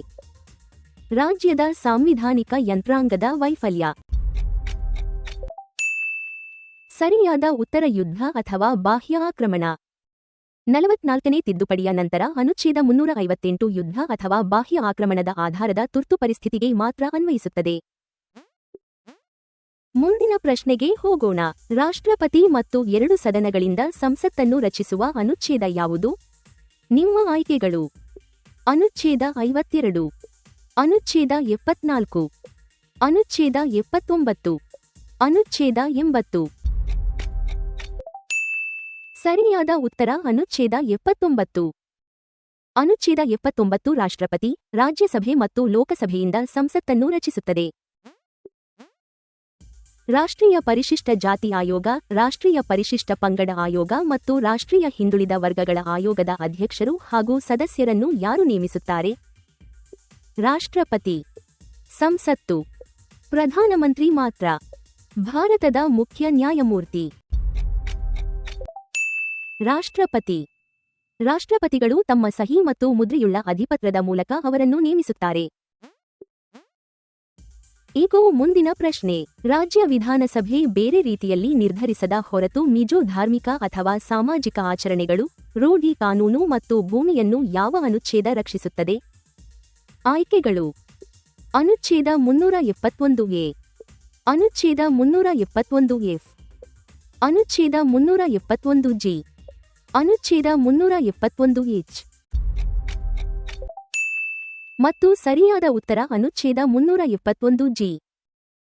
ರಾಜ್ಯದ ಸಾಂವಿಧಾನಿಕ ಯಂತ್ರಾಂಗದ ವೈಫಲ್ಯ. ಸರಿಯಾದ ಉತ್ತರ ಯುದ್ಧ ಅಥವಾ ಬಾಹ್ಯ ಆಕ್ರಮಣ. 44ನೇ ತಿದ್ದುಪಡಿಯ ನಂತರ ಅನುಚ್ಛೇದ 358 ಯುದ್ಧ ಅಥವಾ ಬಾಹ್ಯ ಆಕ್ರಮಣದ ಆಧಾರದ ತುರ್ತು ಪರಿಸ್ಥಿತಿಗೆ ಮಾತ್ರ ಅನ್ವಯಿಸುತ್ತದೆ. ಮುಂದಿನ ಪ್ರಶ್ನೆಗೆ ಹೋಗೋಣ. ರಾಷ್ಟ್ರಪತಿ ಮತ್ತು 2 ಸದನಗಳಿಂದ ಸಂಸತ್ತನ್ನು ರಚಿಸುವ ಅನುಚ್ಛೇದ ಯಾವುದು? ನಿಮ್ಮ ಆಯ್ಕೆಗಳು: ಅನುಚ್ಛೇದ 52, ಅನುಚ್ಛೇದ 74, ಅನುಚ್ಛೇದ 79, ಅನುಚ್ಛೇದ 80. ಸರಿಯಾದ ಉತ್ತರ ಅನುಚ್ಛೇದ 79. ಅನುಚ್ಛೇದ 79 ರಾಷ್ಟ್ರಪತಿ, ರಾಜ್ಯಸಭೆ ಮತ್ತು ಲೋಕಸಭೆಯಿಂದ ಸಂಸತ್ತನ್ನು ರಚಿಸುತ್ತದೆ. ರಾಷ್ಟ್ರೀಯ ಪರಿಶಿಷ್ಟ ಜಾತಿ ಆಯೋಗ, ರಾಷ್ಟ್ರೀಯ ಪರಿಶಿಷ್ಟ ಪಂಗಡ ಆಯೋಗ ಮತ್ತು ರಾಷ್ಟ್ರೀಯ ಹಿಂದುಳಿದ ವರ್ಗಗಳ ಆಯೋಗದ ಅಧ್ಯಕ್ಷರು ಹಾಗೂ ಸದಸ್ಯರನ್ನು ಯಾರು ನೇಮಿಸುತ್ತಾರೆ? ರಾಷ್ಟ್ರಪತಿ. ಸಂಸತ್ತು. ಪ್ರಧಾನಮಂತ್ರಿ ಮಾತ್ರ. ಭಾರತದ ಮುಖ್ಯ ನ್ಯಾಯಮೂರ್ತಿ. ರಾಷ್ಟ್ರಪತಿ. ರಾಷ್ಟ್ರಪತಿಗಳು ತಮ್ಮ ಸಹಿ ಮತ್ತು ಮುದ್ರೆಯುಳ್ಳ ಅಧಿಪತ್ರದ ಮೂಲಕ ಅವರನ್ನು ನೇಮಿಸುತ್ತಾರೆ. ಈಗ ಮುಂದಿನ ಪ್ರಶ್ನೆ. ರಾಜ್ಯ ವಿಧಾನಸಭೆ ಬೇರೆ ರೀತಿಯಲ್ಲಿ ನಿರ್ಧರಿಸದ ಹೊರತು ಮಿಜೋ ಧಾರ್ಮಿಕ ಅಥವಾ ಸಾಮಾಜಿಕ ಆಚರಣೆಗಳು, ರೂಢಿ ಕಾನೂನು ಮತ್ತು ಭೂಮಿಯನ್ನು ಯಾವ ಅನುಚ್ಛೇದ ರಕ್ಷಿಸುತ್ತದೆ? ಆಯ್ಕೆಗಳು: ಅನುಚ್ಛೇದ 371 ಎ, ಅನುಚ್ಛೇದ 371 ಎಫ್, ಅನುಚ್ಛೇದ 371 ಜಿ, ಅನುಚ್ಛೇದ 371 ಎಚ್. ಮತ್ತು ಸರಿಯಾದ ಉತ್ತರ ಅನುಚ್ಛೇದ 371 ಜಿ.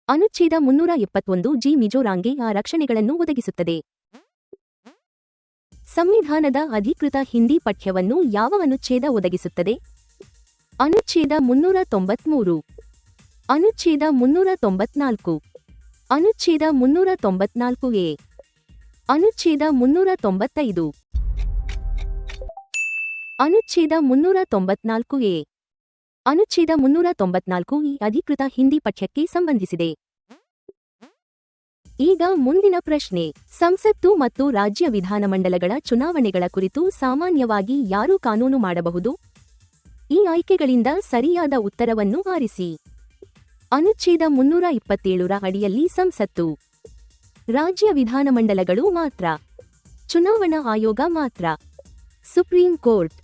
ಅನುಚ್ಛೇದ 371 ಜಿ ಮಿಜೋರಾಂಗೆ ಆ ರಕ್ಷಣೆಗಳನ್ನು ಒದಗಿಸುತ್ತದೆ. ಸಂವಿಧಾನದ ಅಧಿಕೃತ ಹಿಂದಿ ಪಠ್ಯವನ್ನು ಯಾವ ಅನುಚ್ಛೇದ ಒದಗಿಸುತ್ತದೆ? ಅನುಚ್ಛೇದ 393, ಅನುಚ್ಛೇದ 394, ಅನುಚ್ಛೇದ 394 ಎ, ಅನುಚ್ಛೇದ 395, ಅನುಚ್ಛೇದ 394 ಎ. ಅನುಚ್ಛೇದ 394 ಈ ಅಧಿಕೃತ ಹಿಂದಿ ಪಠ್ಯಕ್ಕೆ ಸಂಬಂಧಿಸಿದೆ. ಈಗ ಮುಂದಿನ ಪ್ರಶ್ನೆ. ಸಂಸತ್ತು ಮತ್ತು ರಾಜ್ಯ ವಿಧಾನಮಂಡಲಗಳ ಚುನಾವಣೆಗಳ ಕುರಿತು ಸಾಮಾನ್ಯವಾಗಿ ಯಾರು ಕಾನೂನು ಮಾಡಬಹುದು? ಈ ಆಯ್ಕೆಗಳಿಂದ ಸರಿಯಾದ ಉತ್ತರವನ್ನು ಆರಿಸಿ. ಅನುಚ್ಛೇದ 327ರ ಅಡಿಯಲ್ಲಿ ಸಂಸತ್ತು, ರಾಜ್ಯ ವಿಧಾನಮಂಡಲಗಳು ಮಾತ್ರ, ಚುನಾವಣಾ ಆಯೋಗ ಮಾತ್ರ, ಸುಪ್ರೀಂ ಕೋರ್ಟ್.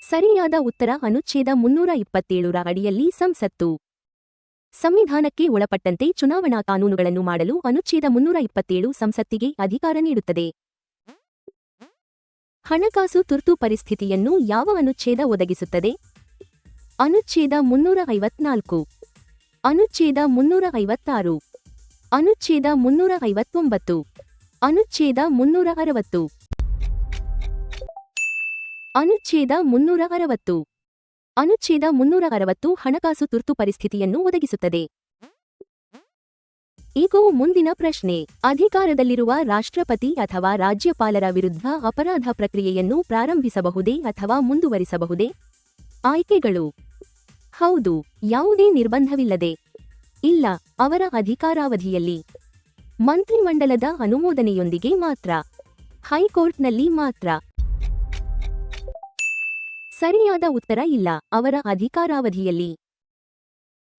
ಸರಿಯಾದ ಉತ್ತರ ಅನುಚ್ಛೇದ 327ರ ಅಡಿಯಲ್ಲಿ ಸಂಸತ್ತು. ಸಂವಿಧಾನಕ್ಕೆ ಒಳಪಟ್ಟಂತೆ ಚುನಾವಣಾ ಕಾನೂನುಗಳನ್ನು ಮಾಡಲು ಅನುಚ್ಛೇದ 327 ಸಂಸತ್ತಿಗೆ ಅಧಿಕಾರ ನೀಡುತ್ತದೆ. ಹಣಕಾಸು ತುರ್ತು ಪರಿಸ್ಥಿತಿಯನ್ನು ಯಾವ ಅನುಚ್ಛೇದ ಒದಗಿಸುತ್ತದೆ? ಅನುಚ್ಛೇದ 354, ಅನುಚ್ಛೇದ 356, ಅನುಚ್ಛೇದ 359, ಅನುಚ್ಛೇದ 360. ಅನುಚ್ಛೇದ 360. ಅನುಚ್ಛೇದ 360 ಹಣಕಾಸು ತುರ್ತು ಪರಿಸ್ಥಿತಿಯನ್ನು ಒದಗಿಸುತ್ತದೆ. ಈಗ ಮುಂದಿನ ಪ್ರಶ್ನೆ. ಅಧಿಕಾರದಲ್ಲಿರುವ ರಾಷ್ಟ್ರಪತಿ ಅಥವಾ ರಾಜ್ಯಪಾಲರ ವಿರುದ್ಧ ಅಪರಾಧ ಪ್ರಕ್ರಿಯೆಯನ್ನು ಪ್ರಾರಂಭಿಸಬಹುದೇ ಅಥವಾ ಮುಂದುವರಿಸಬಹುದೇ? ಆಯ್ಕೆಗಳು. ಹೌದು, ಯಾವುದೇ ನಿರ್ಬಂಧವಿಲ್ಲದೆ. ಇಲ್ಲ, ಅವರ ಅಧಿಕಾರಾವಧಿಯಲ್ಲಿ. ಮಂತ್ರಿಮಂಡಲದ ಅನುಮೋದನೆಯೊಂದಿಗೆ ಮಾತ್ರ. ಹೈಕೋರ್ಟ್ನಲ್ಲಿ ಮಾತ್ರ. ಸರಿಯಾದ ಉತ್ತರ ಇಲ್ಲ, ಅವರ ಅಧಿಕಾರಾವಧಿಯಲ್ಲಿ.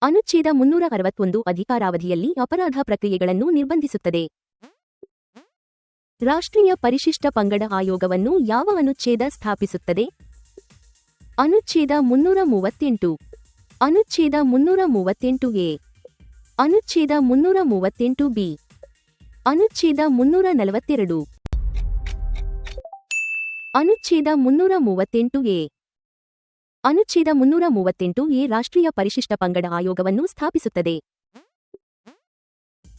ಅನುಚ್ಛೇದ 361 ಅಧಿಕಾರಾವಧಿಯಲ್ಲಿ ಅಪರಾಧ ಪ್ರಕ್ರಿಯೆಗಳನ್ನು ನಿರ್ಬಂಧಿಸುತ್ತದೆ. ರಾಷ್ಟ್ರೀಯ ಪರಿಶಿಷ್ಟ ಪಂಗಡ ಆಯೋಗವನ್ನು ಯಾವ ಅನುಚ್ಛೇದ ಸ್ಥಾಪಿಸುತ್ತದೆ? ಅನುಚ್ಛೇದ 338, ಅನುಚ್ಛೇದ 338A, ಅನುಚ್ಛೇದ 338B, ಅನುಚ್ಛೇದ 342, ಅನುಚ್ಛೇದ 338A. ಅನುಚ್ಛೇದ 338A ರಾಷ್ಟ್ರೀಯ ಪರಿಶಿಷ್ಟ ಪಂಗಡ ಆಯೋಗವನ್ನು ಸ್ಥಾಪಿಸುತ್ತದೆ.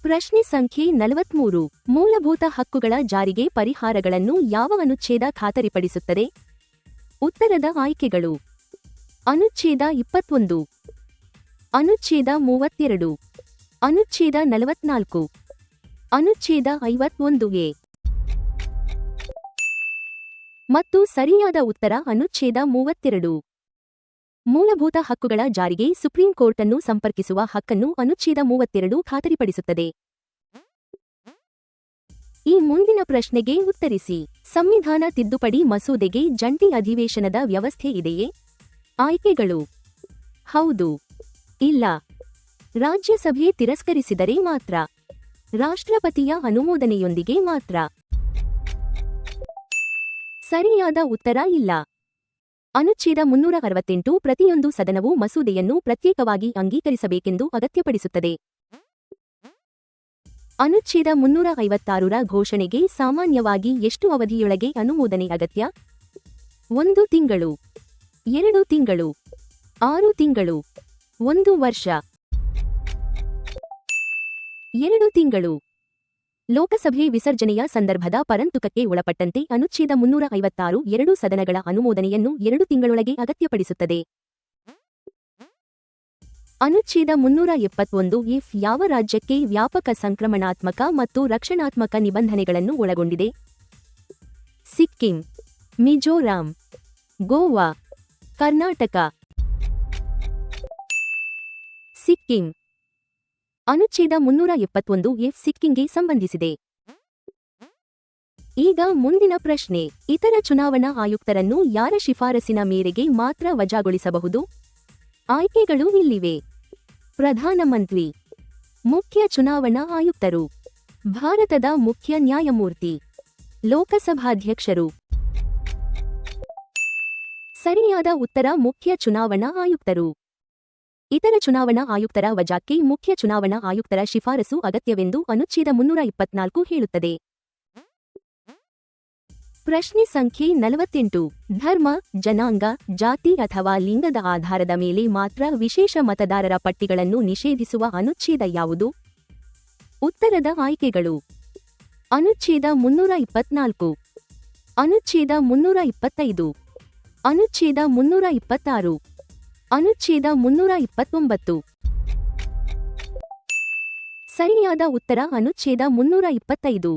ಪ್ರಶ್ನೆ ಸಂಖ್ಯೆ 43. ಮೂಲಭೂತ ಹಕ್ಕುಗಳ ಜಾರಿಗೆ ಪರಿಹಾರಗಳನ್ನು ಯಾವ ಅನುಚ್ಛೇದ ಖಾತರಿಪಡಿಸುತ್ತದೆ? ಉತ್ತರದ ಆಯ್ಕೆಗಳು. ಅನುಚ್ಛೇದ 21, ಅನುಚ್ಛೇದ 32, ಅನುಚ್ಛೇದ 44, ಅನುಚ್ಛೇದ 51A. ಮತ್ತು ಸರಿಯಾದ ಉತ್ತರ ಅನುಚ್ಛೇದ 32. ಮೂಲಭೂತ ಹಕ್ಕುಗಳ ಜಾರಿಗೆ ಸುಪ್ರೀಂ ಕೋರ್ಟ್ ಅನ್ನು ಸಂಪರ್ಕಿಸುವ ಹಕ್ಕನ್ನು ಅನುಚ್ಛೇದ 32 ಖಾತರಿಪಡಿಸುತ್ತದೆ. ಈ ಮುಂದಿನ ಪ್ರಶ್ನೆಗೆ ಉತ್ತರಿಸಿ. ಸಂವಿಧಾನ ತಿದ್ದುಪಡಿ ಮಸೂದೆಗೆ ಜಂಟಿ ಅಧಿವೇಶನದ ವ್ಯವಸ್ಥೆ ಇದೆಯೇ? ಆಯ್ಕೆಗಳು. ಹೌದು, ಇಲ್ಲ, ರಾಜ್ಯಸಭೆ ತಿರಸ್ಕರಿಸಿದರೆ ಮಾತ್ರ, ರಾಷ್ಟ್ರಪತಿಯ ಅನುಮೋದನೆಯೊಂದಿಗೆ ಮಾತ್ರ. ಸರಿಯಾದ ಉತ್ತರ ಇಲ್ಲ. ಅನುಚ್ಛೇದ 368 ಪ್ರತಿಯೊಂದು ಸದನವು ಮಸೂದೆಯನ್ನು ಪ್ರತ್ಯೇಕವಾಗಿ ಅಂಗೀಕರಿಸಬೇಕೆಂದು ಅಗತ್ಯಪಡಿಸುತ್ತದೆ. ಅನುಚ್ಛೇದ 356ರ ಘೋಷಣೆಗೆ ಸಾಮಾನ್ಯವಾಗಿ ಎಷ್ಟು ಅವಧಿಯೊಳಗೆ ಅನುಮೋದನೆ ಅಗತ್ಯ? 1 ತಿಂಗಳು, 2 ತಿಂಗಳು, 6 ತಿಂಗಳು, 1 ವರ್ಷ. 2 ತಿಂಗಳು. ಲೋಕಸಭೆ ವಿಸರ್ಜನೆಯ ಸಂದರ್ಭದ ಪರಂತುಕಕ್ಕೆ ಒಳಪಟ್ಟಂತೆ ಅನುಚ್ಛೇದ 356 2 ಸದನಗಳ ಅನುಮೋದನೆಯನ್ನು 2 ತಿಂಗಳೊಳಗೆ ಅಗತ್ಯಪಡಿಸುತ್ತದೆ. ಅನುಚ್ಛೇದ 371 ಇಫ್ ಯಾವ ರಾಜ್ಯಕ್ಕೆ ವ್ಯಾಪಕ ಸಂಕ್ರಮಣಾತ್ಮಕ ಮತ್ತು ರಕ್ಷಣಾತ್ಮಕ ನಿಬಂಧನೆಗಳನ್ನು ಒಳಗೊಂಡಿದೆ? ಸಿಕ್ಕಿಂ, ಮಿಜೋರಾಂ, ಗೋವಾ, ಕರ್ನಾಟಕ. ಸಿಕ್ಕಿಂ. ಅನುಚ್ಛೇದ 371 ಎಫ್ ಸಿಕ್ಕಿಂಗೆ ಸಂಬಂಧಿಸಿದೆ. ಈಗ ಮುಂದಿನ ಪ್ರಶ್ನೆ. ಇತರ ಚುನಾವಣಾ ಆಯುಕ್ತರನ್ನು ಯಾರ ಶಿಫಾರಸಿನ ಮೇರೆಗೆ ಮಾತ್ರ ವಜಾಗೊಳಿಸಬಹುದು? ಆಯ್ಕೆಗಳು ಇಲ್ಲಿವೆ. ಪ್ರಧಾನಮಂತ್ರಿ, ಮುಖ್ಯ ಚುನಾವಣಾ ಆಯುಕ್ತರು, ಭಾರತದ ಮುಖ್ಯ ನ್ಯಾಯಮೂರ್ತಿ, ಲೋಕಸಭಾಧ್ಯಕ್ಷರು. ಸರಿಯಾದ ಉತ್ತರ ಮುಖ್ಯ ಚುನಾವಣಾ ಆಯುಕ್ತರು. ಇತರ ಚುನಾವಣಾ ಆಯುಕ್ತರ ವಜಾಕ್ಕೆ ಮುಖ್ಯ ಚುನಾವಣಾ ಆಯುಕ್ತರ ಶಿಫಾರಸು ಅಗತ್ಯವೆಂದು ಅನುಚ್ಛೇದ 324 ಹೇಳುತ್ತದೆ. ಪ್ರಶ್ನೆ ಸಂಖ್ಯೆ 48. ಧರ್ಮ, ಜನಾಂಗ, ಜಾತಿ ಅಥವಾ ಲಿಂಗದ ಆಧಾರದ ಮೇಲೆ ಮಾತ್ರ ವಿಶೇಷ ಮತದಾರರ ಪಟ್ಟಿಗಳನ್ನು ನಿಷೇಧಿಸುವ ಅನುಚ್ಛೇದ ಯಾವುದು? ಉತ್ತರದ ಆಯ್ಕೆಗಳು. ಅನುಚ್ಛೇದ 324, ಅನುಚ್ಛೇದ 325, ಅನುಚ್ಛೇದ 326, ಅನುಚ್ಛೇದ 329. ಸರಿಯಾದ ಉತ್ತರ ಅನುಚ್ಛೇದ 325.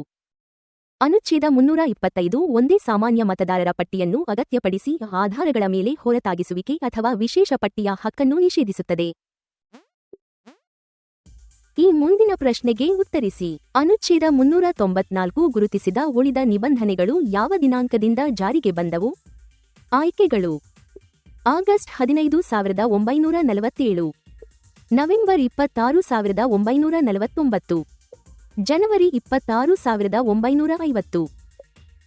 ಅನುಚ್ಛೇದ 325 ಒಂದೇ ಸಾಮಾನ್ಯ ಮತದಾರರ ಪಟ್ಟಿಯನ್ನು ಅಗತ್ಯಪಡಿಸಿ ಆಧಾರಗಳ ಮೇಲೆ ಹೊರತಾಗಿಸುವಿಕೆ ಅಥವಾ ವಿಶೇಷ ಪಟ್ಟಿಯ ಹಕ್ಕನ್ನು ನಿಷೇಧಿಸುತ್ತದೆ. ಈ ಮುಂದಿನ ಪ್ರಶ್ನೆಗೆ ಉತ್ತರಿಸಿ. ಅನುಚ್ಛೇದ 394 ಗುರುತಿಸಿದ ಉಳಿದ ನಿಬಂಧನೆಗಳು ಯಾವ ದಿನಾಂಕದಿಂದ ಜಾರಿಗೆ ಬಂದವು? ಆಯ್ಕೆಗಳು: ಆಗಸ್ಟ್ 15, 1947, ನವೆಂಬರ್ 26, 1949, ಜನವರಿ 26, 1950,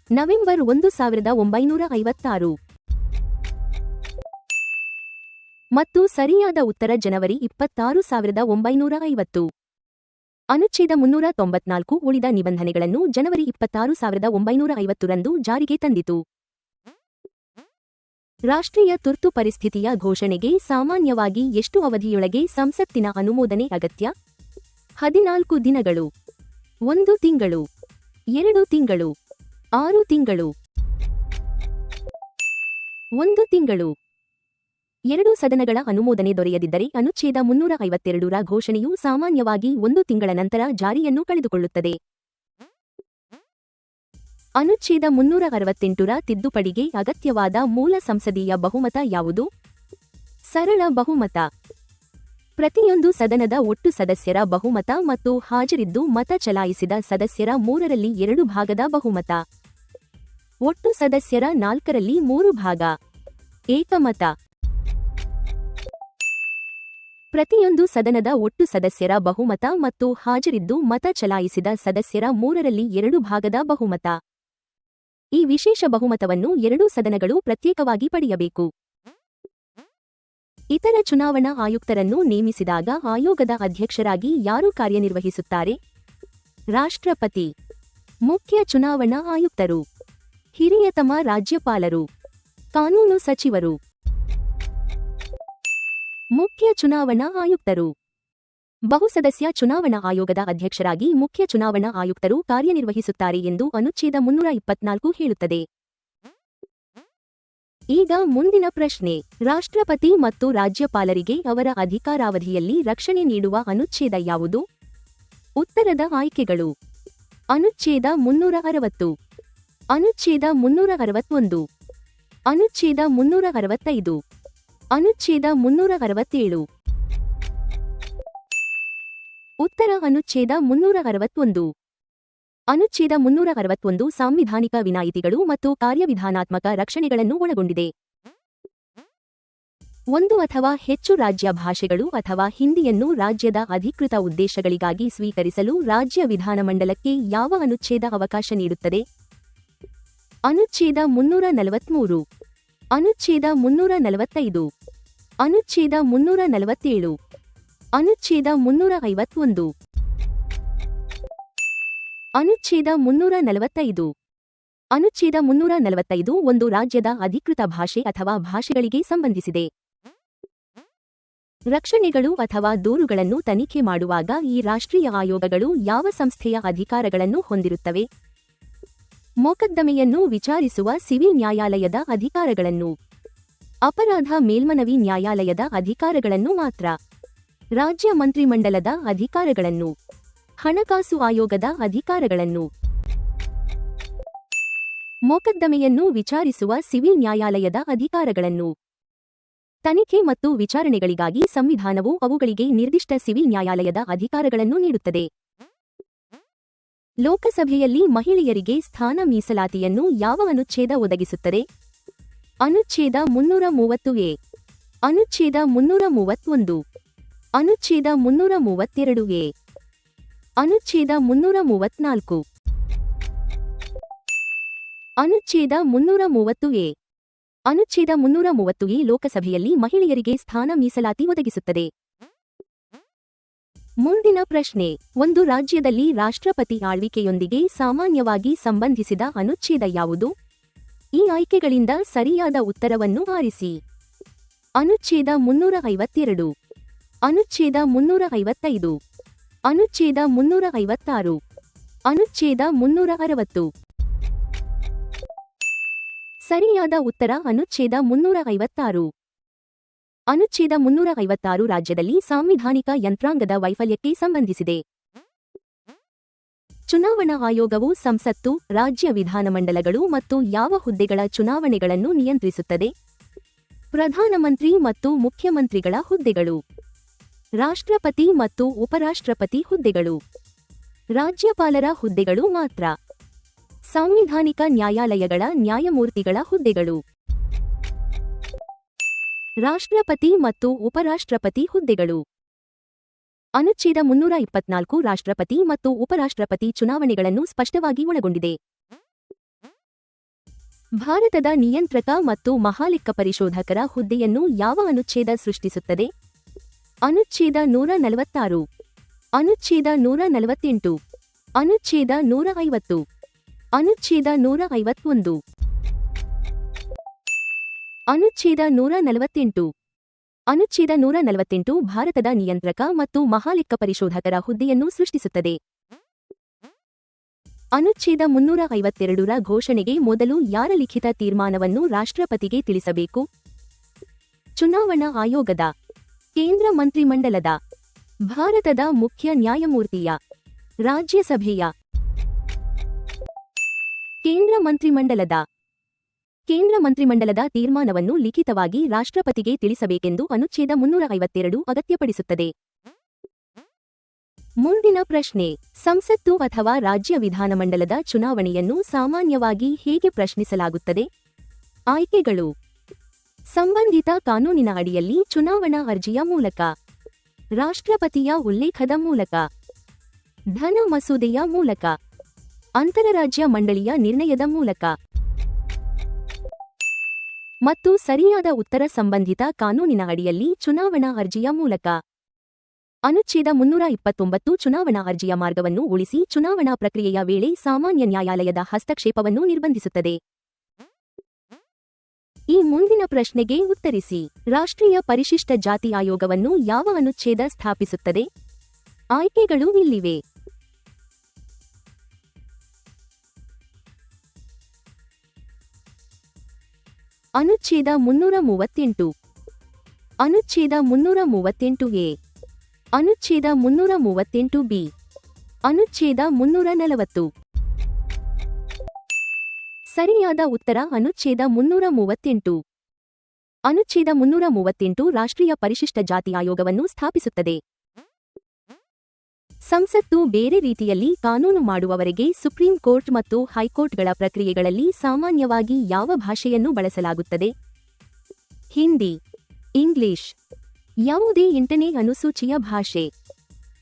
ನವೆಂಬರ್ 1, 1956. ಮತ್ತು ಸರಿಯಾದ ಉತ್ತರ ಜನವರಿ 26, 1950. ಅನುಚ್ಛೇದ 394 ಉಳಿದ ನಿಬಂಧನೆಗಳನ್ನು ಜನವರಿ 26, 1950 ರಂದು ಜಾರಿಗೆ ತಂದಿತು. ರಾಷ್ಟ್ರೀಯ ತುರ್ತು ಪರಿಸ್ಥಿತಿಯ ಘೋಷಣೆಗೆ ಸಾಮಾನ್ಯವಾಗಿ ಎಷ್ಟು ಅವಧಿಯೊಳಗೆ ಸಂಸತ್ತಿನ ಅನುಮೋದನೆ ಅಗತ್ಯ? 14 ದಿನಗಳು, 1 ತಿಂಗಳು, 2 ತಿಂಗಳು, 6 ತಿಂಗಳು. 1 ತಿಂಗಳು. 2 ಸದನಗಳ ಅನುಮೋದನೆ ದೊರೆಯದಿದ್ದರೆ ಅನುಚ್ಛೇದ 352 ರ ಘೋಷಣೆಯು ಸಾಮಾನ್ಯವಾಗಿ 1 ತಿಂಗಳ ನಂತರ ಜಾರಿಯನ್ನು ಕಳೆದುಕೊಳ್ಳುತ್ತದೆ. ಅನುಚ್ಛೇದ 368 ರ ತಿದ್ದುಪಡಿಗೆ ಅಗತ್ಯವಾದ ಮೂಲ ಸಂಸದೀಯ ಬಹುಮತ ಯಾವುದು? ಸರಳ ಬಹುಮತ. ಪ್ರತಿಯೊಂದು ಸದನದ ಒಟ್ಟು ಸದಸ್ಯರ ಬಹುಮತ ಮತ್ತು ಹಾಜರಿದ್ದು ಮತ ಚಲಾಯಿಸಿದ ಸದಸ್ಯರ 3ರಲ್ಲಿ 2 ಭಾಗದ ಬಹುಮತ. ಒಟ್ಟು ಸದಸ್ಯರ 4ರಲ್ಲಿ 3 ಭಾಗ. ಏಕಮತ. ಪ್ರತಿಯೊಂದು ಸದನದ ಒಟ್ಟು ಸದಸ್ಯರ ಬಹುಮತ ಮತ್ತು ಹಾಜರಿದ್ದು ಮತ ಚಲಾಯಿಸಿದ ಸದಸ್ಯರ 3ರಲ್ಲಿ 2 ಭಾಗದ ಬಹುಮತ. ಈ ವಿಶೇಷ ಬಹುಮತವನ್ನು 2 ಸದನಗಳು ಪ್ರತ್ಯೇಕವಾಗಿ ಪಡೆಯಬೇಕು. ಇತರ ಚುನಾವಣಾ ಆಯುಕ್ತರನ್ನು ನೇಮಿಸಿದಾಗ ಆಯೋಗದ ಅಧ್ಯಕ್ಷರಾಗಿ ಯಾರು ಕಾರ್ಯನಿರ್ವಹಿಸುತ್ತಾರೆ? ರಾಷ್ಟ್ರಪತಿ. ಮುಖ್ಯ ಚುನಾವಣಾ ಆಯುಕ್ತರು. ಹಿರಿಯತಮ ರಾಜ್ಯಪಾಲರು. ಕಾನೂನು ಸಚಿವರು. ಮುಖ್ಯ ಚುನಾವಣಾ ಆಯುಕ್ತರು. ಬಹುಸದಸ್ಯ ಚುನಾವಣಾ ಆಯೋಗದ ಅಧ್ಯಕ್ಷರಾಗಿ ಮುಖ್ಯ ಚುನಾವಣಾ ಆಯುಕ್ತರು ಕಾರ್ಯನಿರ್ವಹಿಸುತ್ತಾರೆ ಎಂದು ಅನುಚ್ಛೇದ 324 ಹೇಳುತ್ತದೆ. ಈಗ ಮುಂದಿನ ಪ್ರಶ್ನೆ. ರಾಷ್ಟ್ರಪತಿ ಮತ್ತು ರಾಜ್ಯಪಾಲರಿಗೆ ಅವರ ಅಧಿಕಾರಾವಧಿಯಲ್ಲಿ ರಕ್ಷಣೆ ನೀಡುವ ಅನುಚ್ಛೇದ ಯಾವುದು? ಉತ್ತರದ ಆಯ್ಕೆಗಳು: ಅನುಚ್ಛೇದ 360, ಅನುಚ್ಛೇದ 361, ಅನುಚ್ಛೇದ 365, ಅನುಚ್ಛೇದ 367. ಉತ್ತರ ಅನುಚ್ಛೇದ 361. ಅನುಚ್ಛೇದ 361 ಸಾಂವಿಧಾನಿಕ ವಿನಾಯಿತಿಗಳು ಮತ್ತು ಕಾರ್ಯವಿಧಾನಾತ್ಮಕ ರಕ್ಷಣೆಗಳನ್ನು ಒಳಗೊಂಡಿದೆ. 1 ಅಥವಾ ಹೆಚ್ಚು ರಾಜ್ಯ ಭಾಷೆಗಳು ಅಥವಾ ಹಿಂದಿಯನ್ನು ರಾಜ್ಯದ ಅಧಿಕೃತ ಉದ್ದೇಶಗಳಿಗಾಗಿ ಸ್ವೀಕರಿಸಲು ರಾಜ್ಯ ವಿಧಾನಮಂಡಲಕ್ಕೆ ಯಾವ ಅನುಚ್ಛೇದ ಅವಕಾಶ ನೀಡುತ್ತದೆ? ಅನುಚ್ಛೇದ 343, ಅನುಚ್ಛೇದ 345, ಅನುಚ್ಛೇದ 347, ಅನುಚ್ಛೇದ 351. ಅನುಚ್ಛೇದ 345. ಅನುಚ್ಛೇದ 345 ಒಂದು ರಾಜ್ಯದ ಅಧಿಕೃತ ಭಾಷೆ ಅಥವಾ ಭಾಷೆಗಳಿಗೆ ಸಂಬಂಧಿಸಿದೆ. ರಕ್ಷಣೆಗಳು ಅಥವಾ ದೂರುಗಳನ್ನು ತನಿಖೆ ಮಾಡುವಾಗ ಈ ರಾಷ್ಟ್ರೀಯ ಆಯೋಗಗಳು ಯಾವ ಸಂಸ್ಥೆಯ ಅಧಿಕಾರಗಳನ್ನು ಹೊಂದಿರುತ್ತವೆ? ಮೊಕದ್ದಮೆಯನ್ನು ವಿಚಾರಿಸುವ ಸಿವಿಲ್ ನ್ಯಾಯಾಲಯದ ಅಧಿಕಾರಗಳನ್ನು, ಅಪರಾಧ ಮೇಲ್ಮನವಿ ನ್ಯಾಯಾಲಯದ ಅಧಿಕಾರಗಳನ್ನು ಮಾತ್ರ, ರಾಜ್ಯ ಮಂತ್ರಿಮಂಡಲದ ಅಧಿಕಾರಗಳನ್ನು, ಹಣಕಾಸು ಆಯೋಗದ ಅಧಿಕಾರಗಳನ್ನು. ಮೊಕದ್ದಮೆಯನ್ನು ವಿಚಾರಿಸುವ ಸಿವಿಲ್ ನ್ಯಾಯಾಲಯದ ಅಧಿಕಾರಗಳನ್ನು. ತನಿಖೆ ಮತ್ತು ವಿಚಾರಣೆಗಳಿಗಾಗಿ ಸಂವಿಧಾನವು ಅವುಗಳಿಗೆ ನಿರ್ದಿಷ್ಟ ಸಿವಿಲ್ ನ್ಯಾಯಾಲಯದ ಅಧಿಕಾರಗಳನ್ನು ನೀಡುತ್ತದೆ. ಲೋಕಸಭೆಯಲ್ಲಿ ಮಹಿಳೆಯರಿಗೆ ಸ್ಥಾನ ಮೀಸಲಾತಿಯನ್ನು ಯಾವ ಅನುಚ್ಛೇದ ಒದಗಿಸುತ್ತದೆ? ಅನುಚ್ಛೇದ 330A, ಅನುಚ್ಛೇದ 331, ಅನುಚ್ಛೇದ 332A, ಅನುಚ್ಛೇದ 334. ಅನುಚ್ಛೇದ 330A. ಅನುಚ್ಛೇದ 330A ಲೋಕಸಭೆಯಲ್ಲಿ ಮಹಿಳೆಯರಿಗೆ ಸ್ಥಾನ ಮೀಸಲಾತಿ ಒದಗಿಸುತ್ತದೆ. ಮುಂದಿನ ಪ್ರಶ್ನೆ. ಒಂದು ರಾಜ್ಯದಲ್ಲಿ ರಾಷ್ಟ್ರಪತಿ ಆಳ್ವಿಕೆಯೊಂದಿಗೆ ಸಾಮಾನ್ಯವಾಗಿ ಸಂಬಂಧಿಸಿದ ಅನುಚ್ಛೇದ ಯಾವುದು? ಈ ಆಯ್ಕೆಗಳಿಂದ ಸರಿಯಾದ ಉತ್ತರವನ್ನು ಆರಿಸಿ. ಅನುಚ್ಛೇದ 352, ಅನುಚ್ಛೇದ 355, ಅನುಚ್ಛೇದ 356, ಅನುಚ್ಛೇದ 360. ಸರಿಯಾದ ಉತ್ತರ ಅನುಚ್ಛೇದ 356. ಅನುಚ್ಛೇದ 356 ರಾಜ್ಯದಲ್ಲಿ ಸಾಂವಿಧಾನಿಕ ಯಂತ್ರಾಂಗದ ವೈಫಲ್ಯಕ್ಕೆ ಸಂಬಂಧಿಸಿದೆ. ಚುನಾವಣಾ ಆಯೋಗವು ಸಂಸತ್ತು, ರಾಜ್ಯ ವಿಧಾನಮಂಡಲಗಳು ಮತ್ತು ಯಾವ ಹುದ್ದೆಗಳ ಚುನಾವಣೆಗಳನ್ನು ನಿಯಂತ್ರಿಸುತ್ತದೆ? ಪ್ರಧಾನಮಂತ್ರಿ ಮತ್ತು ಮುಖ್ಯಮಂತ್ರಿಗಳ ಹುದ್ದೆಗಳು, ರಾಷ್ಟ್ರಪತಿ ಮತ್ತು ಉಪರಾಷ್ಟ್ರಪತಿ ಹುದ್ದೆಗಳು, ರಾಜ್ಯಪಾಲರ ಹುದ್ದೆಗಳು ಮಾತ್ರ, ಸಾಂವಿಧಾನಿಕ ನ್ಯಾಯಾಲಯಗಳ ನ್ಯಾಯಮೂರ್ತಿಗಳ ಹುದ್ದೆಗಳು, ರಾಷ್ಟ್ರಪತಿ ಮತ್ತು ಉಪರಾಷ್ಟ್ರಪತಿ ಹುದ್ದೆಗಳು. ಅನುಚ್ಛೇದ 324 ರಾಷ್ಟ್ರಪತಿ ಮತ್ತು ಉಪರಾಷ್ಟ್ರಪತಿ ಚುನಾವಣೆಗಳನ್ನು ಸ್ಪಷ್ಟವಾಗಿ ಒಳಗೊಂಡಿದೆ. ಭಾರತದ ನಿಯಂತ್ರಕ ಮತ್ತು ಮಹಾಲೆಕ್ಕ ಪರಿಶೋಧಕರ ಹುದ್ದೆಯನ್ನು ಯಾವ ಅನುಚ್ಛೇದ ಸೃಷ್ಟಿಸುತ್ತದೆ? ಅನುಚ್ಛೇದ 146, ಅನುಚ್ಛೇದ 148, ಅನುಚ್ಛೇದ 150, ಅನುಚ್ಛೇದ 151. ಅನುಚ್ಛೇದ 148. ಅನುಚ್ಛೇದ 148 ಭಾರತದ ನಿಯಂತ್ರಕ ಮತ್ತು ಮಹಾಲೆಕ್ಕ ಪರಿಶೋಧಕರ ಹುದ್ದೆಯನ್ನು ಸೃಷ್ಟಿಸುತ್ತದೆ. ಅನುಚ್ಛೇದ 352ರ ಘೋಷಣೆಗೆ ಮೊದಲು ಯಾರ ಲಿಖಿತ ತೀರ್ಮಾನವನ್ನು ರಾಷ್ಟ್ರಪತಿಗೆ ತಿಳಿಸಬೇಕು? ಚುನಾವಣಾ ಆಯೋಗದ, ಕೇಂದ್ರ ಮಂತ್ರಿಮಂಡಲದ, ಭಾರತದ ಮುಖ್ಯ ನ್ಯಾಯಮೂರ್ತಿಯ, ರಾಜ್ಯಸಭೆಯ? ಕೇಂದ್ರ ಮಂತ್ರಿಮಂಡಲದ. ಕೇಂದ್ರ ಮಂತ್ರಿಮಂಡಲದ ತೀರ್ಮಾನವನ್ನು ಲಿಖಿತವಾಗಿ ರಾಷ್ಟ್ರಪತಿಗೆ ತಿಳಿಸಬೇಕೆಂದು ಅನುಚ್ಛೇದ 352 ಅಗತ್ಯಪಡಿಸುತ್ತದೆ. ಮುಂದಿನ ಪ್ರಶ್ನೆ: ಸಂಸತ್ತು ಅಥವಾ ರಾಜ್ಯ ವಿಧಾನಮಂಡಲದ ಚುನಾವಣೆಯನ್ನು ಸಾಮಾನ್ಯವಾಗಿ ಹೇಗೆ ಪ್ರಶ್ನಿಸಲಾಗುತ್ತದೆ? ಆಯ್ಕೆಗಳು: ಸಂಬಂಧಿತ ಕಾನೂನಿನ ಅಡಿಯಲ್ಲಿ ಚುನಾವಣಾ ಅರ್ಜಿಯ ಮೂಲಕ, ರಾಷ್ಟ್ರಪತಿಯ ಉಲ್ಲೇಖದ ಮೂಲಕ, ಧನ ಮಸೂದೆಯ ಮೂಲಕ, ಅಂತರರಾಜ್ಯ ಮಂಡಳಿಯ ನಿರ್ಣಯದ ಮೂಲಕ. ಮತ್ತು ಸರಿಯಾದ ಉತ್ತರ ಸಂಬಂಧಿತ ಕಾನೂನಿನ ಅಡಿಯಲ್ಲಿ ಚುನಾವಣಾ ಅರ್ಜಿಯ ಮೂಲಕ. ಅನುಚ್ಛೇದ 329 ಚುನಾವಣಾ ಅರ್ಜಿಯ ಮಾರ್ಗವನ್ನು ಉಳಿಸಿ ಚುನಾವಣಾ ಪ್ರಕ್ರಿಯೆಯ ವೇಳೆ ಸಾಮಾನ್ಯ ನ್ಯಾಯಾಲಯದ ಹಸ್ತಕ್ಷೇಪವನ್ನು ನಿರ್ಬಂಧಿಸುತ್ತದೆ. ಈ ಮುಂದಿನ ಪ್ರಶ್ನೆಗೆ ಉತ್ತರಿಸಿ. ರಾಷ್ಟ್ರೀಯ ಪರಿಶಿಷ್ಟ ಜಾತಿ ಆಯೋಗವನ್ನು ಯಾವ ಅನುಚ್ಛೇದ ಸ್ಥಾಪಿಸುತ್ತದೆ? ಆಯ್ಕೆಗಳು ಇಲ್ಲಿವೆ. ಅನುಚ್ಛೇದ 338, ಅನುಚ್ಛೇದ 338A, ಅನುಚ್ಛೇದ 338B, ಅನುಚ್ಛೇದ 340. ಸರಿಯಾದ ಉತ್ತರ ಅನುಚ್ಛೇದ 338. ಅನುಚ್ಛೇದ 338 ರಾಷ್ಟ್ರೀಯ ಪರಿಶಿಷ್ಟ ಜಾತಿ ಆಯೋಗವನ್ನು ಸ್ಥಾಪಿಸುತ್ತದೆ. ಸಂಸತ್ತು ಬೇರೆ ರೀತಿಯಲ್ಲಿ ಕಾನೂನು ಮಾಡುವವರೆಗೆ ಸುಪ್ರೀಂ ಕೋರ್ಟ್ ಮತ್ತು ಹೈಕೋರ್ಟ್ಗಳ ಪ್ರಕ್ರಿಯೆಗಳಲ್ಲಿ ಸಾಮಾನ್ಯವಾಗಿ ಯಾವ ಭಾಷೆಯನ್ನು ಬಳಸಲಾಗುತ್ತದೆ? ಹಿಂದಿ, ಇಂಗ್ಲಿಷ್, ಯಾವುದೇ 8ನೇ ಅನುಸೂಚಿಯ ಭಾಷೆ,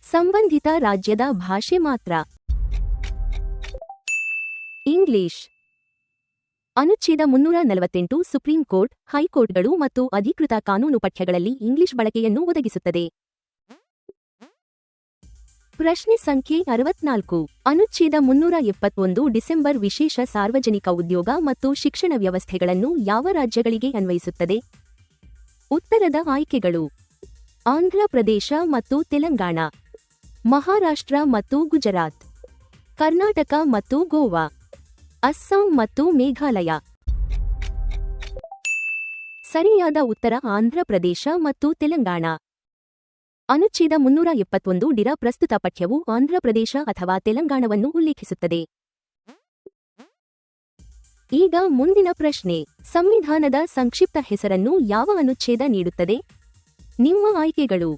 ಸಂಬಂಧಿತ ರಾಜ್ಯದ ಭಾಷೆ ಮಾತ್ರ. ಇಂಗ್ಲಿಷ್. ಅನುಚ್ಛೇದ 348 ಸುಪ್ರೀಂ ಕೋರ್ಟ್, ಹೈಕೋರ್ಟ್ಗಳು ಮತ್ತು ಅಧಿಕೃತ ಕಾನೂನು ಪಠ್ಯಗಳಲ್ಲಿ ಇಂಗ್ಲಿಷ್ ಬಳಕೆಯನ್ನು ಒದಗಿಸುತ್ತದೆ. ಪ್ರಶ್ನೆ ಸಂಖ್ಯೆ 64. ಅನುಚ್ಛೇದ 371 ಡಿಸೆಂಬರ್ ವಿಶೇಷ ಸಾರ್ವಜನಿಕ ಉದ್ಯೋಗ ಮತ್ತು ಶಿಕ್ಷಣ ವ್ಯವಸ್ಥೆಗಳನ್ನು ಯಾವ ರಾಜ್ಯಗಳಿಗೆ ಅನ್ವಯಿಸುತ್ತದೆ? ಉತ್ತರದ ಆಯ್ಕೆಗಳು: ಆಂಧ್ರ ಪ್ರದೇಶ ಮತ್ತು ತೆಲಂಗಾಣ, ಮಹಾರಾಷ್ಟ್ರ ಮತ್ತು ಗುಜರಾತ್, ಕರ್ನಾಟಕ ಮತ್ತು ಗೋವಾ, ಅಸ್ಸಾಂ ಮತ್ತು ಮೇಘಾಲಯ. ಸರಿಯಾದ ಉತ್ತರ ಆಂಧ್ರ ಪ್ರದೇಶ ಮತ್ತು ತೆಲಂಗಾಣ. ಅನುಚ್ಛೇದ 371 ಡಿರ ಪ್ರಸ್ತುತ ಪಠ್ಯವು ಆಂಧ್ರ ಪ್ರದೇಶ ಅಥವಾ ತೆಲಂಗಾಣವನ್ನು ಉಲ್ಲೇಖಿಸುತ್ತದೆ. ಈಗ ಮುಂದಿನ ಪ್ರಶ್ನೆ: ಸಂವಿಧಾನದ ಸಂಕ್ಷಿಪ್ತ ಹೆಸರನ್ನು ಯಾವ ಅನುಚ್ಛೇದ ನೀಡುತ್ತದೆ? ನಿಮ್ಮ ಆಯ್ಕೆಗಳು: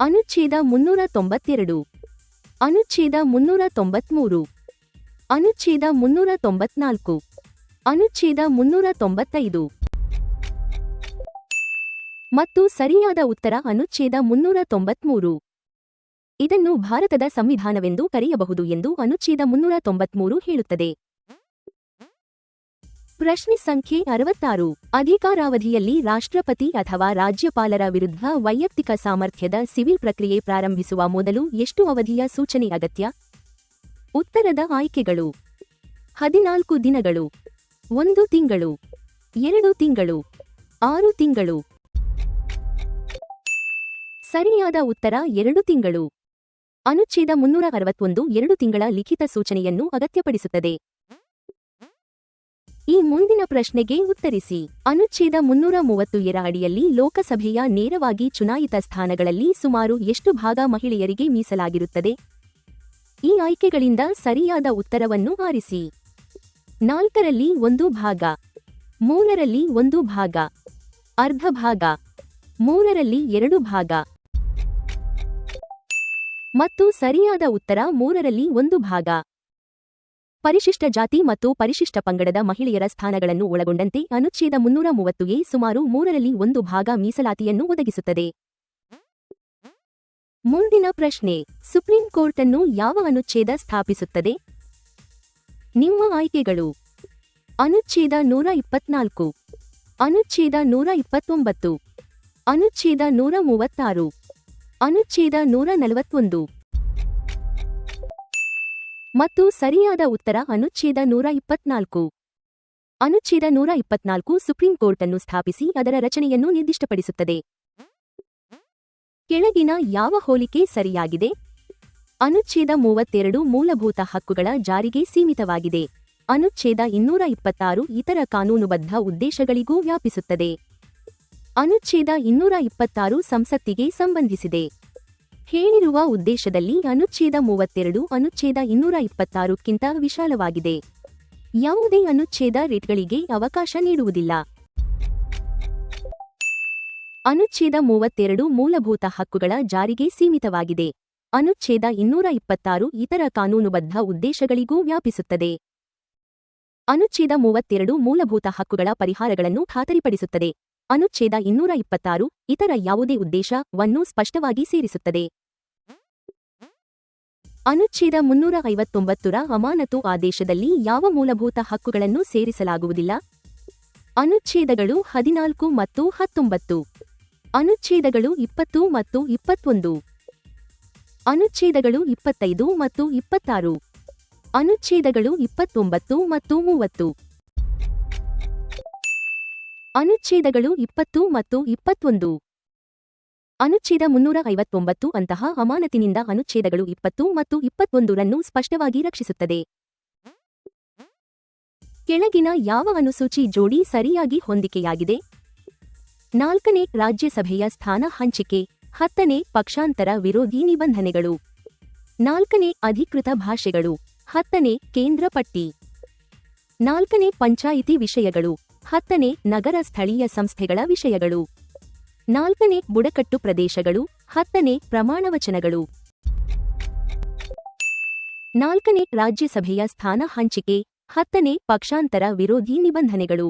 ಅನುಚ್ಛೇದ 392, ಅನುಚ್ಛೇದ 393, ಅನುಚ್ಛೇದ 394, ಅನುಚ್ಛೇದ 395. ಮತ್ತು ಸರಿಯಾದ ಉತ್ತರ ಅನುಚ್ಛೇದ 393. ಇದನ್ನು ಭಾರತದ ಸಂವಿಧಾನವೆಂದು ಕರೆಯಬಹುದು ಎಂದು ಅನುಚ್ಛೇದ 393 ಹೇಳುತ್ತದೆ. ಪ್ರಶ್ನೆ ಸಂಖ್ಯೆ 66. ಅಧಿಕಾರಾವಧಿಯಲ್ಲಿ ರಾಷ್ಟ್ರಪತಿ ಅಥವಾ ರಾಜ್ಯಪಾಲರ ವಿರುದ್ಧ ವೈಯಕ್ತಿಕ ಸಾಮರ್ಥ್ಯದ ಸಿವಿಲ್ ಪ್ರಕ್ರಿಯೆ ಪ್ರಾರಂಭಿಸುವ ಮೊದಲು ಎಷ್ಟು ಅವಧಿಯ ಸೂಚನೆ ಅಗತ್ಯ? ಉತ್ತರದ ಆಯ್ಕೆಗಳು: 14 ದಿನಗಳು, 1 ತಿಂಗಳು, 2 ತಿಂಗಳು, 6 ತಿಂಗಳು. ಸರಿಯಾದ ಉತ್ತರ 2 ತಿಂಗಳು. ಅನುಚ್ಛೇದ 361 2 ತಿಂಗಳ ಲಿಖಿತ ಸೂಚನೆಯನ್ನು ಅಗತ್ಯಪಡಿಸುತ್ತದೆ. ಈ ಮುಂದಿನ ಪ್ರಶ್ನೆಗೆ ಉತ್ತರಿಸಿ. ಅನುಚ್ಛೇದ 330 ಅಡಿಯಲ್ಲಿ ಲೋಕಸಭೆಯ ನೇರವಾಗಿ ಚುನಾಯಿತ ಸ್ಥಾನಗಳಲ್ಲಿ ಸುಮಾರು ಎಷ್ಟು ಭಾಗ ಮಹಿಳೆಯರಿಗೆ ಮೀಸಲಾಗಿರುತ್ತದೆ? ಈ ಆಯ್ಕೆಗಳಿಂದ ಸರಿಯಾದ ಉತ್ತರವನ್ನು ಆರಿಸಿ. 4ರಲ್ಲಿ 1 ಭಾಗ, 3ರಲ್ಲಿ 1 ಭಾಗ, ಅರ್ಧ ಭಾಗ, 3ರಲ್ಲಿ 2 ಭಾಗ ಮತ್ತು ಸರಿಯಾದ ಉತ್ತರ 3ರಲ್ಲಿ 1 ಭಾಗ. ಪರಿಶಿಷ್ಟ ಜಾತಿ ಮತ್ತು ಪರಿಶಿಷ್ಟ ಪಂಗಡದ ಮಹಿಳೆಯರ ಸ್ಥಾನಗಳನ್ನು ಒಳಗೊಂಡಂತೆ ಅನುಚ್ಛೇದ 330 ಸುಮಾರು 3ರಲ್ಲಿ 1 ಭಾಗ ಮೀಸಲಾತಿಯನ್ನು ಒದಗಿಸುತ್ತದೆ. ಮುಂದಿನ ಪ್ರಶ್ನೆ, ಸುಪ್ರೀಂ ಕೋರ್ಟ್ ಅನ್ನು ಯಾವ ಅನುಚ್ಛೇದ ಸ್ಥಾಪಿಸುತ್ತದೆ? ನಿಮ್ಮ ಆಯ್ಕೆಗಳು: ಅನುಚ್ಛೇದ 124, ಅನುಚ್ಛೇದ 129, ಅನುಚ್ಛೇದ 136, ಅನುಚ್ಛೇದ 141 ಮತ್ತು ಸರಿಯಾದ ಉತ್ತರ ಅನುಚ್ಛೇದ 124. ಅನುಚ್ಛೇದ 124 ಸುಪ್ರೀಂ ಕೋರ್ಟ್ ಅನ್ನು ಸ್ಥಾಪಿಸಿ ಅದರ ರಚನೆಯನ್ನು ನಿರ್ದಿಷ್ಟಪಡಿಸುತ್ತದೆ. ಕೆಳಗಿನ ಯಾವ ಹೋಲಿಕೆ ಸರಿಯಾಗಿದೆ? ಅನುಚ್ಛೇದ 32 ಮೂಲಭೂತ ಹಕ್ಕುಗಳ ಜಾರಿಗೆ ಸೀಮಿತವಾಗಿದೆ. ಅನುಚ್ಛೇದ 226 ಇತರ ಕಾನೂನುಬದ್ಧ ಉದ್ದೇಶಗಳಿಗೂ ವ್ಯಾಪಿಸುತ್ತದೆ. ಅನುಚ್ಛೇದ 226 ಸಂಸತ್ತಿಗೆ ಸಂಬಂಧಿಸಿದೆ. ಹೇಳಿರುವ ಉದ್ದೇಶದಲ್ಲಿ ಅನುಚ್ಛೇದ 32 ಅನುಚ್ಛೇದ 226ಕ್ಕಿಂತ ವಿಶಾಲವಾಗಿದೆ. ಯಾವುದೇ ಅನುಚ್ಛೇದ ರಿಟ್ಗಳಿಗೆ ಅವಕಾಶ ನೀಡುವುದಿಲ್ಲ. ಅನುಚ್ಛೇದ 32 ಮೂಲಭೂತ ಹಕ್ಕುಗಳ ಜಾರಿಗೆ ಸೀಮಿತವಾಗಿದೆ. ಅನುಚ್ಛೇದ 226 ಇತರ ಕಾನೂನುಬದ್ಧ ಉದ್ದೇಶಗಳಿಗೂ ವ್ಯಾಪಿಸುತ್ತದೆ. ಅನುಚ್ಛೇದ 32 ಮೂಲಭೂತ ಹಕ್ಕುಗಳ ಪರಿಹಾರಗಳನ್ನು ಖಾತರಿಪಡಿಸುತ್ತದೆ. ಅನುಚ್ಛೇದ 226 ಇತರ ಯಾವುದೇ ಉದ್ದೇಶವನ್ನು ಸ್ಪಷ್ಟವಾಗಿ ಸೇರಿಸುತ್ತದೆ. ಅನುಚ್ಛೇದ 359ರ ಅಮಾನತು ಆದೇಶದಲ್ಲಿ ಯಾವ ಮೂಲಭೂತ ಹಕ್ಕುಗಳನ್ನು ಸೇರಿಸಲಾಗುವುದಿಲ್ಲ? ಅನುಚ್ಛೇದಗಳು 14 ಮತ್ತು 19, ಅನುಚ್ಛೇದಗಳು 20 ಮತ್ತು 21, ಅನುಚ್ಛೇದಗಳು 25 ಮತ್ತು 26, ಅನುಚ್ಛೇದಗಳು 29 ಮತ್ತು 30, ಅನುಚ್ಛೇದಗಳು 20 ಮತ್ತು 21. ಅನುಚ್ಛೇದ 359 ಅಂತಹ ಅಮಾನತಿನಿಂದ ಅನುಚ್ಛೇದಗಳು 20 ಮತ್ತು 21ರನ್ನು ಸ್ಪಷ್ಟವಾಗಿ ರಕ್ಷಿಸುತ್ತದೆ. ಕೆಳಗಿನ ಯಾವ ಅನುಸೂಚಿ ಜೋಡಿ ಸರಿಯಾಗಿ ಹೊಂದಿಕೆಯಾಗಿದೆ? 4ನೇ ರಾಜ್ಯಸಭೆಯ ಸ್ಥಾನ ಹಂಚಿಕೆ, 10ನೇ ಪಕ್ಷಾಂತರ ವಿರೋಧಿ ನಿಬಂಧನೆಗಳು, 4ನೇ ಅಧಿಕೃತ ಭಾಷೆಗಳು, 10ನೇ ಕೇಂದ್ರ ಪಟ್ಟಿ, 4ನೇ ಪಂಚಾಯಿತಿ ವಿಷಯಗಳು, 10ನೇ ನಗರ ಸ್ಥಳೀಯ ಸಂಸ್ಥೆಗಳ ವಿಷಯಗಳು, 4ನೇ ಬುಡಕಟ್ಟು ಪ್ರದೇಶಗಳು, 10ನೇ ಪ್ರಮಾಣವಚನಗಳು. 4ನೇ ರಾಜ್ಯಸಭೆಯ ಸ್ಥಾನ ಹಂಚಿಕೆ, 10ನೇ ಪಕ್ಷಾಂತರ ವಿರೋಧಿ ನಿಬಂಧನೆಗಳು.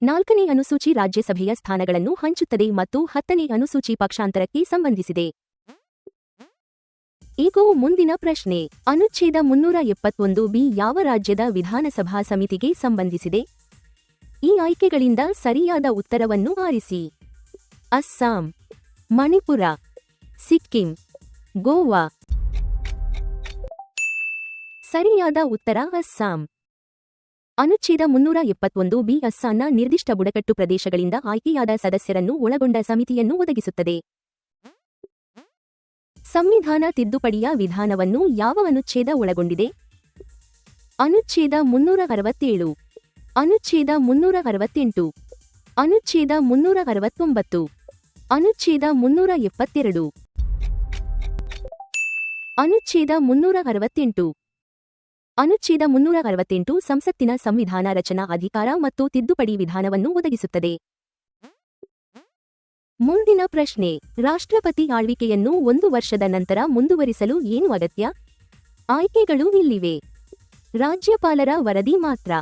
4ನೇ ಅನುಸೂಚಿ ರಾಜ್ಯಸಭೆಯ ಸ್ಥಾನಗಳನ್ನು ಹಂಚುತ್ತದೆ ಮತ್ತು 10ನೇ ಅನುಸೂಚಿ ಪಕ್ಷಾಂತರಕ್ಕೆ ಸಂಬಂಧಿಸಿದೆ. ಈಗ ಮುಂದಿನ ಪ್ರಶ್ನೆ, ಅನುಚ್ಛೇದ 371 ಯಾವ ರಾಜ್ಯದ ವಿಧಾನಸಭಾ ಸಮಿತಿಗೆ ಸಂಬಂಧಿಸಿದೆ? ಈ ಆಯ್ಕೆಗಳಿಂದ ಸರಿಯಾದ ಉತ್ತರವನ್ನು ಆರಿಸಿ. ಅಸ್ಸಾಂ, ಮಣಿಪುರ, ಸಿಕ್ಕಿಂ, ಗೋವಾ. ಸರಿಯಾದ ಉತ್ತರ ಅಸ್ಸಾಂ. ಅನುಚ್ಛೇದ 371 ಅಸ್ಸಾಂನ ನಿರ್ದಿಷ್ಟ ಬುಡಕಟ್ಟು ಪ್ರದೇಶಗಳಿಂದ ಆಯ್ಕೆಯಾದ ಸದಸ್ಯರನ್ನು ಒಳಗೊಂಡ ಸಮಿತಿಯನ್ನು ಒದಗಿಸುತ್ತದೆ. ಸಂವಿಧಾನ ತಿದ್ದುಪಡಿಯ ವಿಧಾನವನ್ನು ಯಾವ ಅನುಚ್ಛೇದ ಒಳಗೊಂಡಿದೆ? ಅನುಚ್ಛೇದ 367, ಅನುಚ್ಛೇದ 368, ಅನುಚ್ಛೇದ 369, ಅನುಚ್ಛೇದ 372, ಅನುಚ್ಛೇದ 368. ಅನುಚ್ಛೇದ 368 ಸಂಸತ್ತಿನ ಸಂವಿಧಾನ ರಚನಾ ಅಧಿಕಾರ ಮತ್ತು ತಿದ್ದುಪಡಿ ವಿಧಾನವನ್ನು ಒದಗಿಸುತ್ತದೆ. ಮುಂದಿನ ಪ್ರಶ್ನೆ, ರಾಷ್ಟ್ರಪತಿ ಆಳ್ವಿಕೆಯನ್ನು 1 ವರ್ಷದ ನಂತರ ಮುಂದುವರಿಸಲು ಏನು ಅಗತ್ಯ? ಆಯ್ಕೆಗಳು ಇಲ್ಲಿವೆ. ರಾಜ್ಯಪಾಲರ ವರದಿ ಮಾತ್ರ,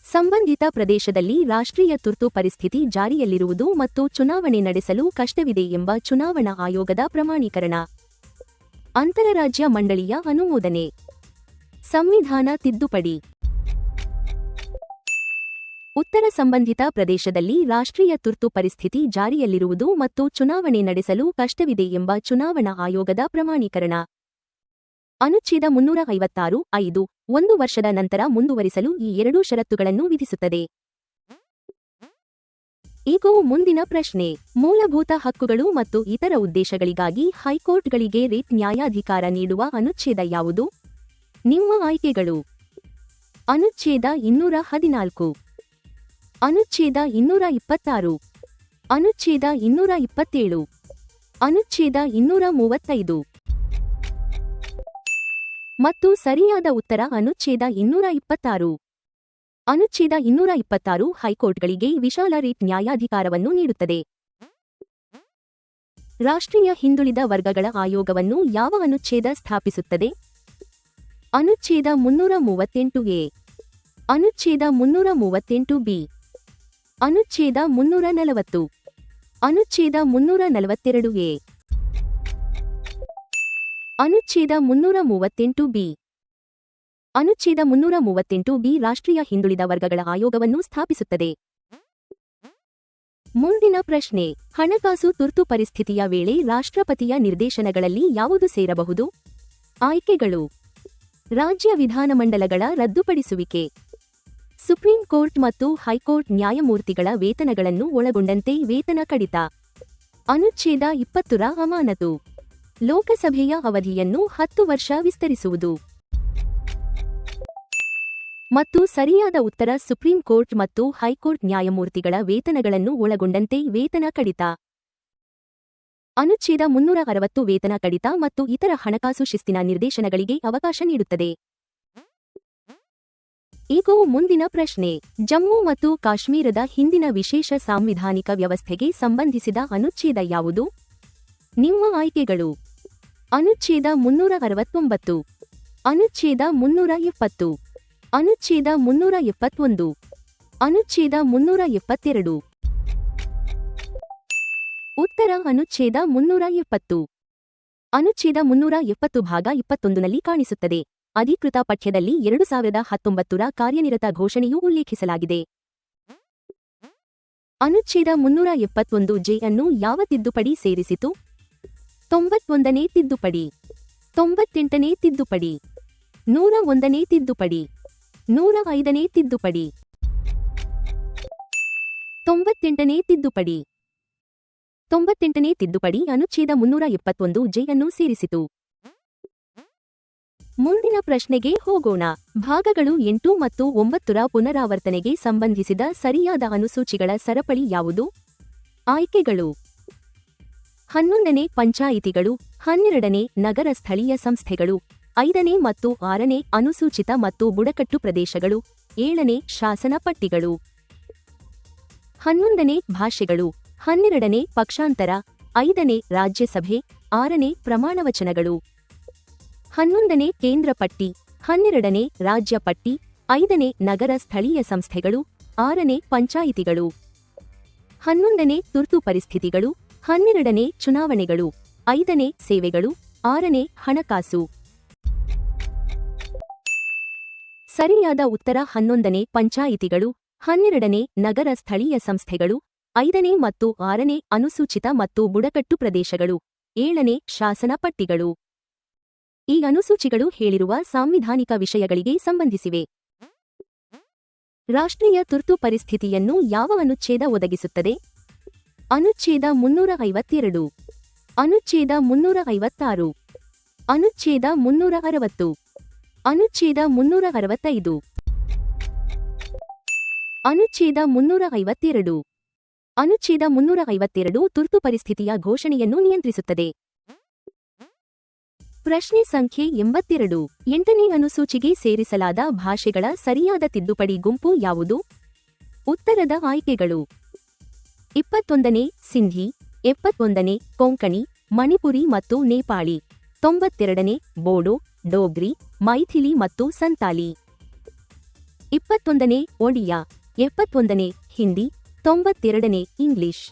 ಸಂಬಂಧಿತ ಪ್ರದೇಶದಲ್ಲಿ ರಾಷ್ಟ್ರೀಯ ತುರ್ತು ಪರಿಸ್ಥಿತಿ ಜಾರಿಯಲ್ಲಿರುವುದು ಮತ್ತು ಚುನಾವಣೆ ನಡೆಸಲು ಕಷ್ಟವಿದೆ ಎಂಬ ಚುನಾವಣಾ ಆಯೋಗದ ಪ್ರಮಾಣೀಕರಣ, ಅಂತರರಾಜ್ಯ ಮಂಡಳಿಯ ಅನುಮೋದನೆ, ಸಂವಿಧಾನ ತಿದ್ದುಪಡಿ. ಉತ್ತರ ಸಂಬಂಧಿತ ಪ್ರದೇಶದಲ್ಲಿ ರಾಷ್ಟ್ರೀಯ ತುರ್ತು ಪರಿಸ್ಥಿತಿ ಜಾರಿಯಲ್ಲಿರುವುದು ಮತ್ತು ಚುನಾವಣೆ ನಡೆಸಲು ಕಷ್ಟವಿದೆ ಎಂಬ ಚುನಾವಣಾ ಆಯೋಗದ ಪ್ರಮಾಣೀಕರಣ. ಅನುಚ್ಛೇದ 356(5) 1 ವರ್ಷದ ನಂತರ ಮುಂದುವರಿಸಲು ಈ 2 ಷರತ್ತುಗಳನ್ನು ವಿಧಿಸುತ್ತದೆ. ಈಗ ಮುಂದಿನ ಪ್ರಶ್ನೆ, ಮೂಲಭೂತ ಹಕ್ಕುಗಳು ಮತ್ತು ಇತರ ಉದ್ದೇಶಗಳಿಗಾಗಿ ಹೈಕೋರ್ಟ್ಗಳಿಗೆ ರಿಟ್ ನ್ಯಾಯಾಧಿಕಾರ ನೀಡುವ ಅನುಚ್ಛೇದ ಯಾವುದು? ನಿಮ್ಮ ಆಯ್ಕೆಗಳು: ಅನುಚ್ಛೇದ 214, ಅನುಚ್ಛೇದ 226, ಅನುಚ್ಛೇದ 227, ಅನುಚ್ಛೇದ 235. ಮತ್ತು ಸರಿಯಾದ ಉತ್ತರ ಅನುಚ್ಛೇದ 226. ಅನುಚ್ಛೇದ 226 ಹೈಕೋರ್ಟ್ಗಳಿಗೆ ವಿಶಾಲ ರಿಟ್ ನ್ಯಾಯಾಧಿಕಾರವನ್ನು ನೀಡುತ್ತದೆ. ರಾಷ್ಟ್ರೀಯ ಹಿಂದುಳಿದ ವರ್ಗಗಳ ಆಯೋಗವನ್ನು ಯಾವ ಅನುಚ್ಛೇದ ಸ್ಥಾಪಿಸುತ್ತದೆ? ಅನುಚ್ಛೇದ 338 ಎ, ಅನುಚ್ಛೇದ 338 ಬಿ, ಅನುಚ್ಛೇದ 340, ಅನುಚ್ಛೇದ 342 ಎ, ಅನುಚ್ಛೇದ 338 ಬಿ. ಅನುಚ್ಛೇದ 338 ಬಿ ರಾಷ್ಟ್ರೀಯ ಹಿಂದುಳಿದ ವರ್ಗಗಳ ಆಯೋಗವನ್ನು ಸ್ಥಾಪಿಸುತ್ತದೆ. ಮುಂದಿನ ಪ್ರಶ್ನೆ: ಹಣಕಾಸು ತುರ್ತು ಪರಿಸ್ಥಿತಿಯ ವೇಳೆ ರಾಷ್ಟ್ರಪತಿಯ ನಿರ್ದೇಶನಗಳಲ್ಲಿ ಯಾವುದು ಸೇರಬಹುದು? ಆಯ್ಕೆಗಳು: ರಾಜ್ಯ ವಿಧಾನಮಂಡಲಗಳ ರದ್ದುಪಡಿಸುವಿಕೆ, ಸುಪ್ರೀಂ ಕೋರ್ಟ್ ಮತ್ತು ಹೈಕೋರ್ಟ್ ನ್ಯಾಯಮೂರ್ತಿಗಳ ವೇತನಗಳನ್ನು ಒಳಗೊಂಡಂತೆ ವೇತನ ಕಡಿತ, ಅನುಚ್ಛೇದ 20ರ ಅಮಾನತು, ಲೋಕಸಭೆಯ ಅವಧಿಯನ್ನು 10 ವರ್ಷ ವಿಸ್ತರಿಸುವುದು. ಮತ್ತು ಸರಿಯಾದ ಉತ್ತರ ಸುಪ್ರೀಂ ಕೋರ್ಟ್ ಮತ್ತು ಹೈಕೋರ್ಟ್ ನ್ಯಾಯಮೂರ್ತಿಗಳ ವೇತನಗಳನ್ನು ಒಳಗೊಂಡಂತೆ ವೇತನ ಕಡಿತ. ಅನುಚ್ಛೇದ 360 ವೇತನ ಕಡಿತ ಮತ್ತು ಇತರ ಹಣಕಾಸು ಶಿಸ್ತಿನ ನಿರ್ದೇಶನಗಳಿಗೆ ಅವಕಾಶ ನೀಡುತ್ತದೆ. ಈಗ ಮುಂದಿನ ಪ್ರಶ್ನೆ: ಜಮ್ಮು ಮತ್ತು ಕಾಶ್ಮೀರದ ಹಿಂದಿನ ವಿಶೇಷ ಸಾಂವಿಧಾನಿಕ ವ್ಯವಸ್ಥೆಗೆ ಸಂಬಂಧಿಸಿದ ಅನುಚ್ಛೇದ ಯಾವುದು? ನಿಮ್ಮ ಆಯ್ಕೆಗಳು: ಅನುಚ್ಛೇದ 369, ಅನುಚ್ಛೇದ 370, ಅನುಚ್ಛೇದ 371, ಅನುಚ್ಛೇದ 372. ಉತ್ತರ ಅನುಚ್ಛೇದ 370. ಅನುಚ್ಛೇದ 370 ಭಾಗ 21ನಲ್ಲಿ ಕಾಣಿಸುತ್ತದೆ. ಅಧಿಕೃತ ಪಠ್ಯದಲ್ಲಿ 2019ರ ಕಾರ್ಯನಿರತ ಘೋಷಣೆಯೂ ಉಲ್ಲೇಖಿಸಲಾಗಿದೆ. ಅನುಚ್ಛೇದ 371 ಜೆ ಅನ್ನು ಯಾವ ತಿದ್ದುಪಡಿ ಸೇರಿಸಿತು? 91ನೇ ತಿದ್ದುಪಡಿ, 98ನೇ ತಿದ್ದುಪಡಿ, 101ನೇ ತಿದ್ದುಪಡಿ, 105ನೇ ತಿದ್ದುಪಡಿ. 98ನೇ ತಿದ್ದುಪಡಿ. 98ನೇ ತಿದ್ದುಪಡಿ ಅನುಚ್ಛೇದ 371 ಜೆ ಅನ್ನು ಸೇರಿಸಿತು. ಮುಂದಿನ ಪ್ರಶ್ನೆಗೆ ಹೋಗೋಣ. ಭಾಗಗಳು 8 ಮತ್ತು 9ರ ಪುನರಾವರ್ತನೆಗೆ ಸಂಬಂಧಿಸಿದ ಸರಿಯಾದ ಅನುಸೂಚಿಗಳ ಸರಪಳಿ ಯಾವುದು? ಆಯ್ಕೆಗಳು: 11ನೇ ಪಂಚಾಯಿತಿಗಳು, 12ನೇ ನಗರ ಸ್ಥಳೀಯ ಸಂಸ್ಥೆಗಳು, 5ನೇ ಮತ್ತು 6ನೇ ಅನುಸೂಚಿತ ಮತ್ತು ಬುಡಕಟ್ಟು ಪ್ರದೇಶಗಳು, 7ನೇ ಶಾಸನ ಪಟ್ಟಿಗಳು. 11ನೇ ಭಾಷೆಗಳು, 12ನೇ ಪಕ್ಷಾಂತರ, 5ನೇ ರಾಜ್ಯಸಭೆ, 6ನೇ ಪ್ರಮಾಣವಚನಗಳು. 11ನೇ ಕೇಂದ್ರ ಪಟ್ಟಿ, 12ನೇ ರಾಜ್ಯ ಪಟ್ಟಿ, 5ನೇ ನಗರ ಸ್ಥಳೀಯ ಸಂಸ್ಥೆಗಳು, 6ನೇ ಪಂಚಾಯಿತಿಗಳು. 11ನೇ ತುರ್ತು ಪರಿಸ್ಥಿತಿಗಳು, 12ನೇ ಚುನಾವಣೆಗಳು, 5ನೇ ಸೇವೆಗಳು, 6ನೇ ಹಣಕಾಸು. ಸರಿಯಾದ ಉತ್ತರ 11ನೇ ಪಂಚಾಯಿತಿಗಳು, 12ನೇ ನಗರ ಸ್ಥಳೀಯ ಸಂಸ್ಥೆಗಳು, 5ನೇ ಮತ್ತು 6ನೇ ಅನುಸೂಚಿತ ಮತ್ತು ಬುಡಕಟ್ಟು ಪ್ರದೇಶಗಳು, 7ನೇ ಶಾಸನ ಪಟ್ಟಿಗಳು. ಈ ಅನುಸೂಚಿಗಳು ಹೇಳಿರುವ ಸಾಂವಿಧಾನಿಕ ವಿಷಯಗಳಿಗೆ ಸಂಬಂಧಿಸಿವೆ. ರಾಷ್ಟ್ರೀಯ ತುರ್ತು ಪರಿಸ್ಥಿತಿಯನ್ನು ಯಾವ ಅನುಚ್ಛೇದ ಒದಗಿಸುತ್ತದೆ? ಅನುಚ್ಛೇದ 352, ಅನುಚ್ಛೇದ 356, ಅನುಚ್ಛೇದ 360, ಅನುಚ್ಛೇದ 365, ಅನುಚ್ಛೇದ 352. ಅನುಚ್ಛೇದ 352 ತುರ್ತು ಪರಿಸ್ಥಿತಿಯ ಘೋಷಣೆಯನ್ನು ನಿಯಂತ್ರಿಸುತ್ತದೆ. ಪ್ರಶ್ನೆ ಸಂಖ್ಯೆ 82. 8ನೇ ಅನುಸೂಚಿಗೆ ಸೇರಿಸಲಾದ ಭಾಷೆಗಳ ಸರಿಯಾದ ತಿದ್ದುಪಡಿ ಗುಂಪು ಯಾವುದು? ಉತ್ತರದ ಆಯ್ಕೆಗಳು: 21ನೇ ಸಿಂಧಿ, 71ನೇ ಕೊಂಕಣಿ, ಮಣಿಪುರಿ ಮತ್ತು ನೇಪಾಳಿ, 92ನೇ ಬೋಡೋ, ಡೋಗ್ರಿ, ಮೈಥಿಲಿ ಮತ್ತು ಸಂತಾಲಿ, 21ನೇ ಒಡಿಯಾ, 71ನೇ ಹಿಂದಿ, 92ನೇ ಇಂಗ್ಲಿಷ್,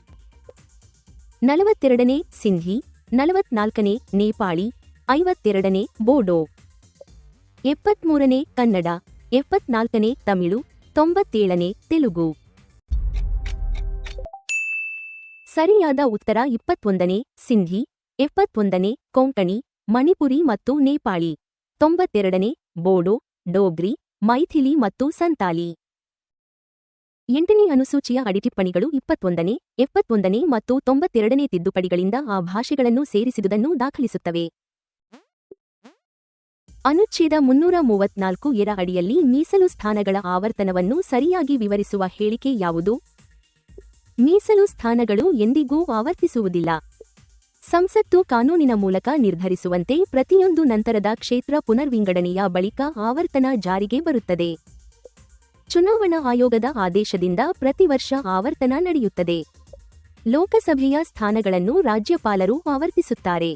42ನೇ ಸಿಂಧಿ, 44ನೇ ನೇಪಾಳಿ, 52ನೇ ಬೋಡೋ, 73ನೇ ಕನ್ನಡ, 74ನೇ ತಮಿಳು, 97ನೇ ತೆಲುಗು. ಸರಿಯಾದ ಉತ್ತರ 21ನೇ ಸಿಂಧಿ, 71ನೇ ಕೊಂಕಣಿ, ಮಣಿಪುರಿ ಮತ್ತು ನೇಪಾಳಿ, 92ನೇ ಬೋಡೋ, ಡೋಗ್ರಿ, ಮೈಥಿಲಿ ಮತ್ತು ಸಂತಾಲಿ. 8ನೇ ಅನುಸೂಚಿಯ ಅಡಿಟಿಪ್ಪಣಿಗಳು 21ನೇ, 71ನೇ ಮತ್ತು 92ನೇ ತಿದ್ದುಪಡಿಗಳಿಂದ ಆ ಭಾಷೆಗಳನ್ನು ಸೇರಿಸಿದುದನ್ನು ದಾಖಲಿಸುತ್ತವೆ. ಅನುಚ್ಛೇದ 334 ರ ಅಡಿಯಲ್ಲಿ ಮೀಸಲು ಸ್ಥಾನಗಳ ಆವರ್ತನವನ್ನು ಸರಿಯಾಗಿ ವಿವರಿಸುವ ಹೇಳಿಕೆ ಯಾವುದು? ಮೀಸಲು ಸ್ಥಾನಗಳು ಎಂದಿಗೂ ಆವರ್ತಿಸುವುದಿಲ್ಲ. ಸಂಸತ್ತು ಕಾನೂನಿನ ಮೂಲಕ ನಿರ್ಧರಿಸುವಂತೆ ಪ್ರತಿಯೊಂದು ನಂತರದ ಕ್ಷೇತ್ರ ಪುನರ್ವಿಂಗಡಣೆಯ ಬಳಿಕ ಆವರ್ತನ ಜಾರಿಗೆ ಬರುತ್ತದೆ. ಚುನಾವಣಾ ಆಯೋಗದ ಆದೇಶದಿಂದ ಪ್ರತಿ ವರ್ಷ ಆವರ್ತನ ನಡೆಯುತ್ತದೆ. ಲೋಕಸಭೆಯ ಸ್ಥಾನಗಳನ್ನು ರಾಜ್ಯಪಾಲರು ಆವರ್ತಿಸುತ್ತಾರೆ.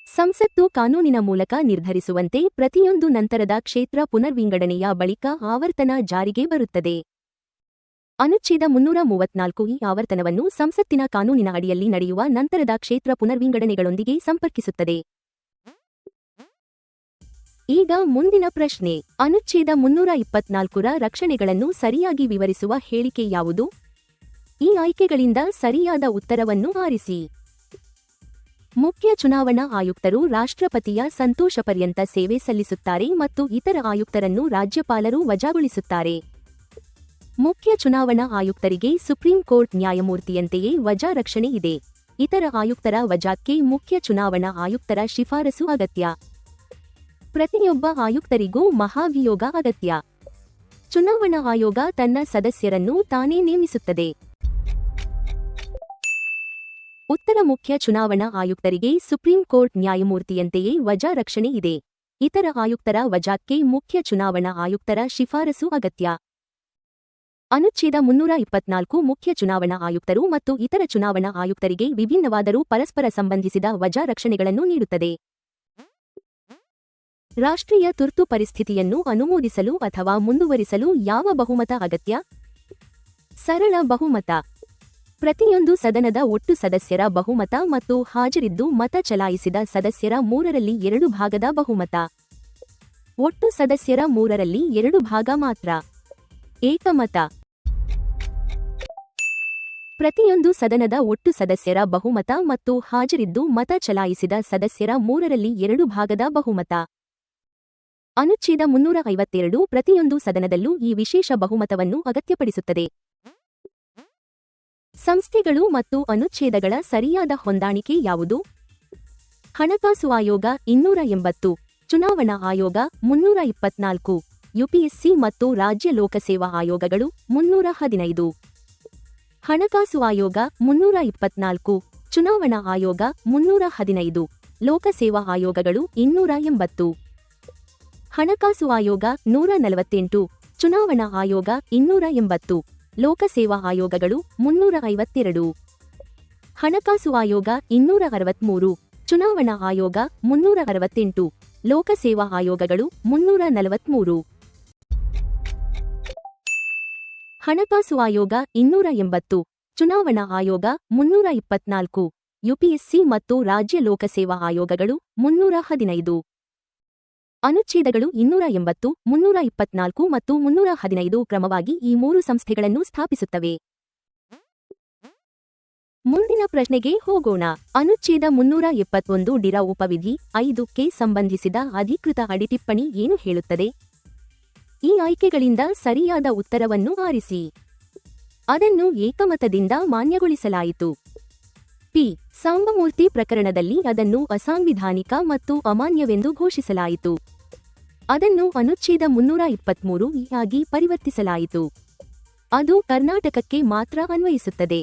ಸಂಸತ್ತು ಕಾನೂನಿನ ಮೂಲಕ ನಿರ್ಧರಿಸುವಂತೆ ಪ್ರತಿಯೊಂದು ನಂತರದ ಕ್ಷೇತ್ರ ಪುನರ್ವಿಂಗಡಣೆಯ ಬಳಿಕ ಆವರ್ತನ ಜಾರಿಗೆ ಬರುತ್ತದೆ. ಅನುಚ್ಛೇದ 334 ಈ ಆವರ್ತನವನ್ನು ಸಂಸತ್ತಿನ ಕಾನೂನಿನ ಅಡಿಯಲ್ಲಿ ನಡೆಯುವ ನಂತರದ ಕ್ಷೇತ್ರ ಪುನರ್ವಿಂಗಡಣೆಗಳೊಂದಿಗೆ ಸಂಪರ್ಕಿಸುತ್ತದೆ. ಈಗ ಮುಂದಿನ ಪ್ರಶ್ನೆ. ಅನುಚ್ಛೇದ 324ರ ರಕ್ಷಣೆಗಳನ್ನು ಸರಿಯಾಗಿ ವಿವರಿಸುವ ಹೇಳಿಕೆ ಯಾವುದು? ಈ ಆಯ್ಕೆಗಳಿಂದ ಸರಿಯಾದ ಉತ್ತರವನ್ನು ಆರಿಸಿ. ಮುಖ್ಯ ಚುನಾವಣಾ ಆಯುಕ್ತರು ರಾಷ್ಟ್ರಪತಿಯ ಸಂತೋಷಪರ್ಯಂತ ಸೇವೆ ಸಲ್ಲಿಸುತ್ತಾರೆ ಮತ್ತು ಇತರ ಆಯುಕ್ತರನ್ನು ರಾಜ್ಯಪಾಲರು ವಜಾಗೊಳಿಸುತ್ತಾರೆ. ಮುಖ್ಯ ಚುನಾವಣಾ ಆಯುಕ್ತರಿಗೆ ಸುಪ್ರೀಂ ಕೋರ್ಟ್ ನ್ಯಾಯಮೂರ್ತಿಯಂತೆಯೇ ವಜಾ ರಕ್ಷಣೆ ಇದೆ. ಇತರ ಆಯುಕ್ತರ ವಜಾಕ್ಕೆ ಮುಖ್ಯ ಚುನಾವಣಾ ಆಯುಕ್ತರ ಶಿಫಾರಸು ಅಗತ್ಯ. ಪ್ರತಿಯೊಬ್ಬ ಆಯುಕ್ತರಿಗೂ ಮಹಾಭಿಯೋಗ ಅಗತ್ಯ. ಚುನಾವಣಾ ಆಯೋಗ ತನ್ನ ಸದಸ್ಯರನ್ನು ತಾನೇ ನೇಮಿಸುತ್ತದೆ. ಉತ್ತರ ಮುಖ್ಯ ಚುನಾವಣಾ ಆಯುಕ್ತರಿಗೆ ಸುಪ್ರೀಂ ಕೋರ್ಟ್ ನ್ಯಾಯಮೂರ್ತಿಯಂತೆಯೇ ವಜಾ ರಕ್ಷಣೆ ಇದೆ. ಇತರ ಆಯುಕ್ತರ ವಜಾಕ್ಕೆ ಮುಖ್ಯ ಚುನಾವಣಾ ಆಯುಕ್ತರ ಶಿಫಾರಸು ಅಗತ್ಯ. ಅನುಚ್ಛೇದ 324 ಮುಖ್ಯ ಚುನಾವಣಾ ಆಯುಕ್ತರು ಮತ್ತು ಇತರ ಚುನಾವಣಾ ಆಯುಕ್ತರಿಗೆ ವಿಭಿನ್ನವಾದರೂ ಪರಸ್ಪರ ಸಂಬಂಧಿಸಿದ ವಜಾ ರಕ್ಷಣೆಗಳನ್ನು ನೀಡುತ್ತದೆ. ರಾಷ್ಟ್ರೀಯ ತುರ್ತು ಪರಿಸ್ಥಿತಿಯನ್ನು ಅನುಮೋದಿಸಲು ಅಥವಾ ಮುಂದುವರಿಸಲು ಯಾವ ಬಹುಮತ ಅಗತ್ಯ? ಸರಳ ಬಹುಮತ. ಪ್ರತಿಯೊಂದು ಸದನದ ಒಟ್ಟು ಸದಸ್ಯರ ಬಹುಮತ ಮತ್ತು ಹಾಜರಿದ್ದು ಮತ ಚಲಾಯಿಸಿದ ಸದಸ್ಯರ 2/3 ಭಾಗದ ಬಹುಮತ. ಒಟ್ಟು ಸದಸ್ಯರ 2/3 ಭಾಗ ಮಾತ್ರ. ಏಕಮತ. ಪ್ರತಿಯೊಂದು ಸದನದ ಒಟ್ಟು ಸದಸ್ಯರ ಬಹುಮತ ಮತ್ತು ಹಾಜರಿದ್ದು ಮತ ಚಲಾಯಿಸಿದ ಸದಸ್ಯರ 2/3 ಭಾಗದ ಬಹುಮತ. ಅನುಚ್ಛೇದ 352 ಪ್ರತಿಯೊಂದು ಸದನದಲ್ಲೂ ಈ ವಿಶೇಷ ಬಹುಮತವನ್ನು ಅಗತ್ಯಪಡಿಸುತ್ತದೆ. ಸಂಸ್ಥೆಗಳು ಮತ್ತು ಅನುಚ್ಛೇದಗಳ ಸರಿಯಾದ ಹೊಂದಾಣಿಕೆ ಯಾವುದು? ಹಣಕಾಸು ಆಯೋಗ 280, ಚುನಾವಣಾ ಆಯೋಗ 324, ಯುಪಿಎಸ್ಸಿ ಮತ್ತು ರಾಜ್ಯ ಲೋಕಸೇವಾ ಆಯೋಗಗಳು 315. ಹಣಕಾಸು ಆಯೋಗ 324, ಚುನಾವಣಾ ಆಯೋಗ 315, ಲೋಕಸೇವಾ ಆಯೋಗಗಳು 280. ಹಣಕಾಸು ಆಯೋಗ 148, ಚುನಾವಣಾ ಆಯೋಗ 280, ಲೋಕಸೇವಾ ಆಯೋಗಗಳು 352. ಹಣಕಾಸು ಆಯೋಗ 263, ಚುನಾವಣಾ ಆಯೋಗ 368, ಲೋಕಸೇವಾ ಆಯೋಗಗಳು 343. ಹಣಕಾಸು ಆಯೋಗ 280, ಚುನಾವಣಾ ಆಯೋಗ 324, ಯುಪಿಎಸ್ಸಿ ಮತ್ತು ರಾಜ್ಯ ಲೋಕಸೇವಾ ಆಯೋಗಗಳು 315. ಅನುಚ್ಛೇದಗಳು 280, 324 ಮತ್ತು 315 ಕ್ರಮವಾಗಿ ಈ 3 ಸಂಸ್ಥೆಗಳನ್ನು ಸ್ಥಾಪಿಸುತ್ತವೆ. ಮುಂದಿನ ಪ್ರಶ್ನೆಗೆ ಹೋಗೋಣ. ಅನುಚ್ಛೇದ 371 ಡಿರ ಉಪವಿಧಿ 5ಕ್ಕೆ ಸಂಬಂಧಿಸಿದ ಅಧಿಕೃತ ಅಡಿಟಿಪ್ಪಣಿ ಏನು ಹೇಳುತ್ತದೆ? ಈ ಆಯ್ಕೆಗಳಿಂದ ಸರಿಯಾದ ಉತ್ತರವನ್ನು ಆರಿಸಿ. ಅದನ್ನು ಏಕಮತದಿಂದ ಮಾನ್ಯಗೊಳಿಸಲಾಯಿತು. ಪಿ. ಸಾಂಬಮೂರ್ತಿ ಪ್ರಕರಣದಲ್ಲಿ ಅದನ್ನು ಅಸಾಂವಿಧಾನಿಕ ಮತ್ತು ಅಮಾನ್ಯವೆಂದು ಘೋಷಿಸಲಾಯಿತು. ಅದನ್ನು ಅನುಚ್ಛೇದ 323 ಆಗಿ ಪರಿವರ್ತಿಸಲಾಯಿತು. ಅದು ಕರ್ನಾಟಕಕ್ಕೆ ಮಾತ್ರ ಅನ್ವಯಿಸುತ್ತದೆ.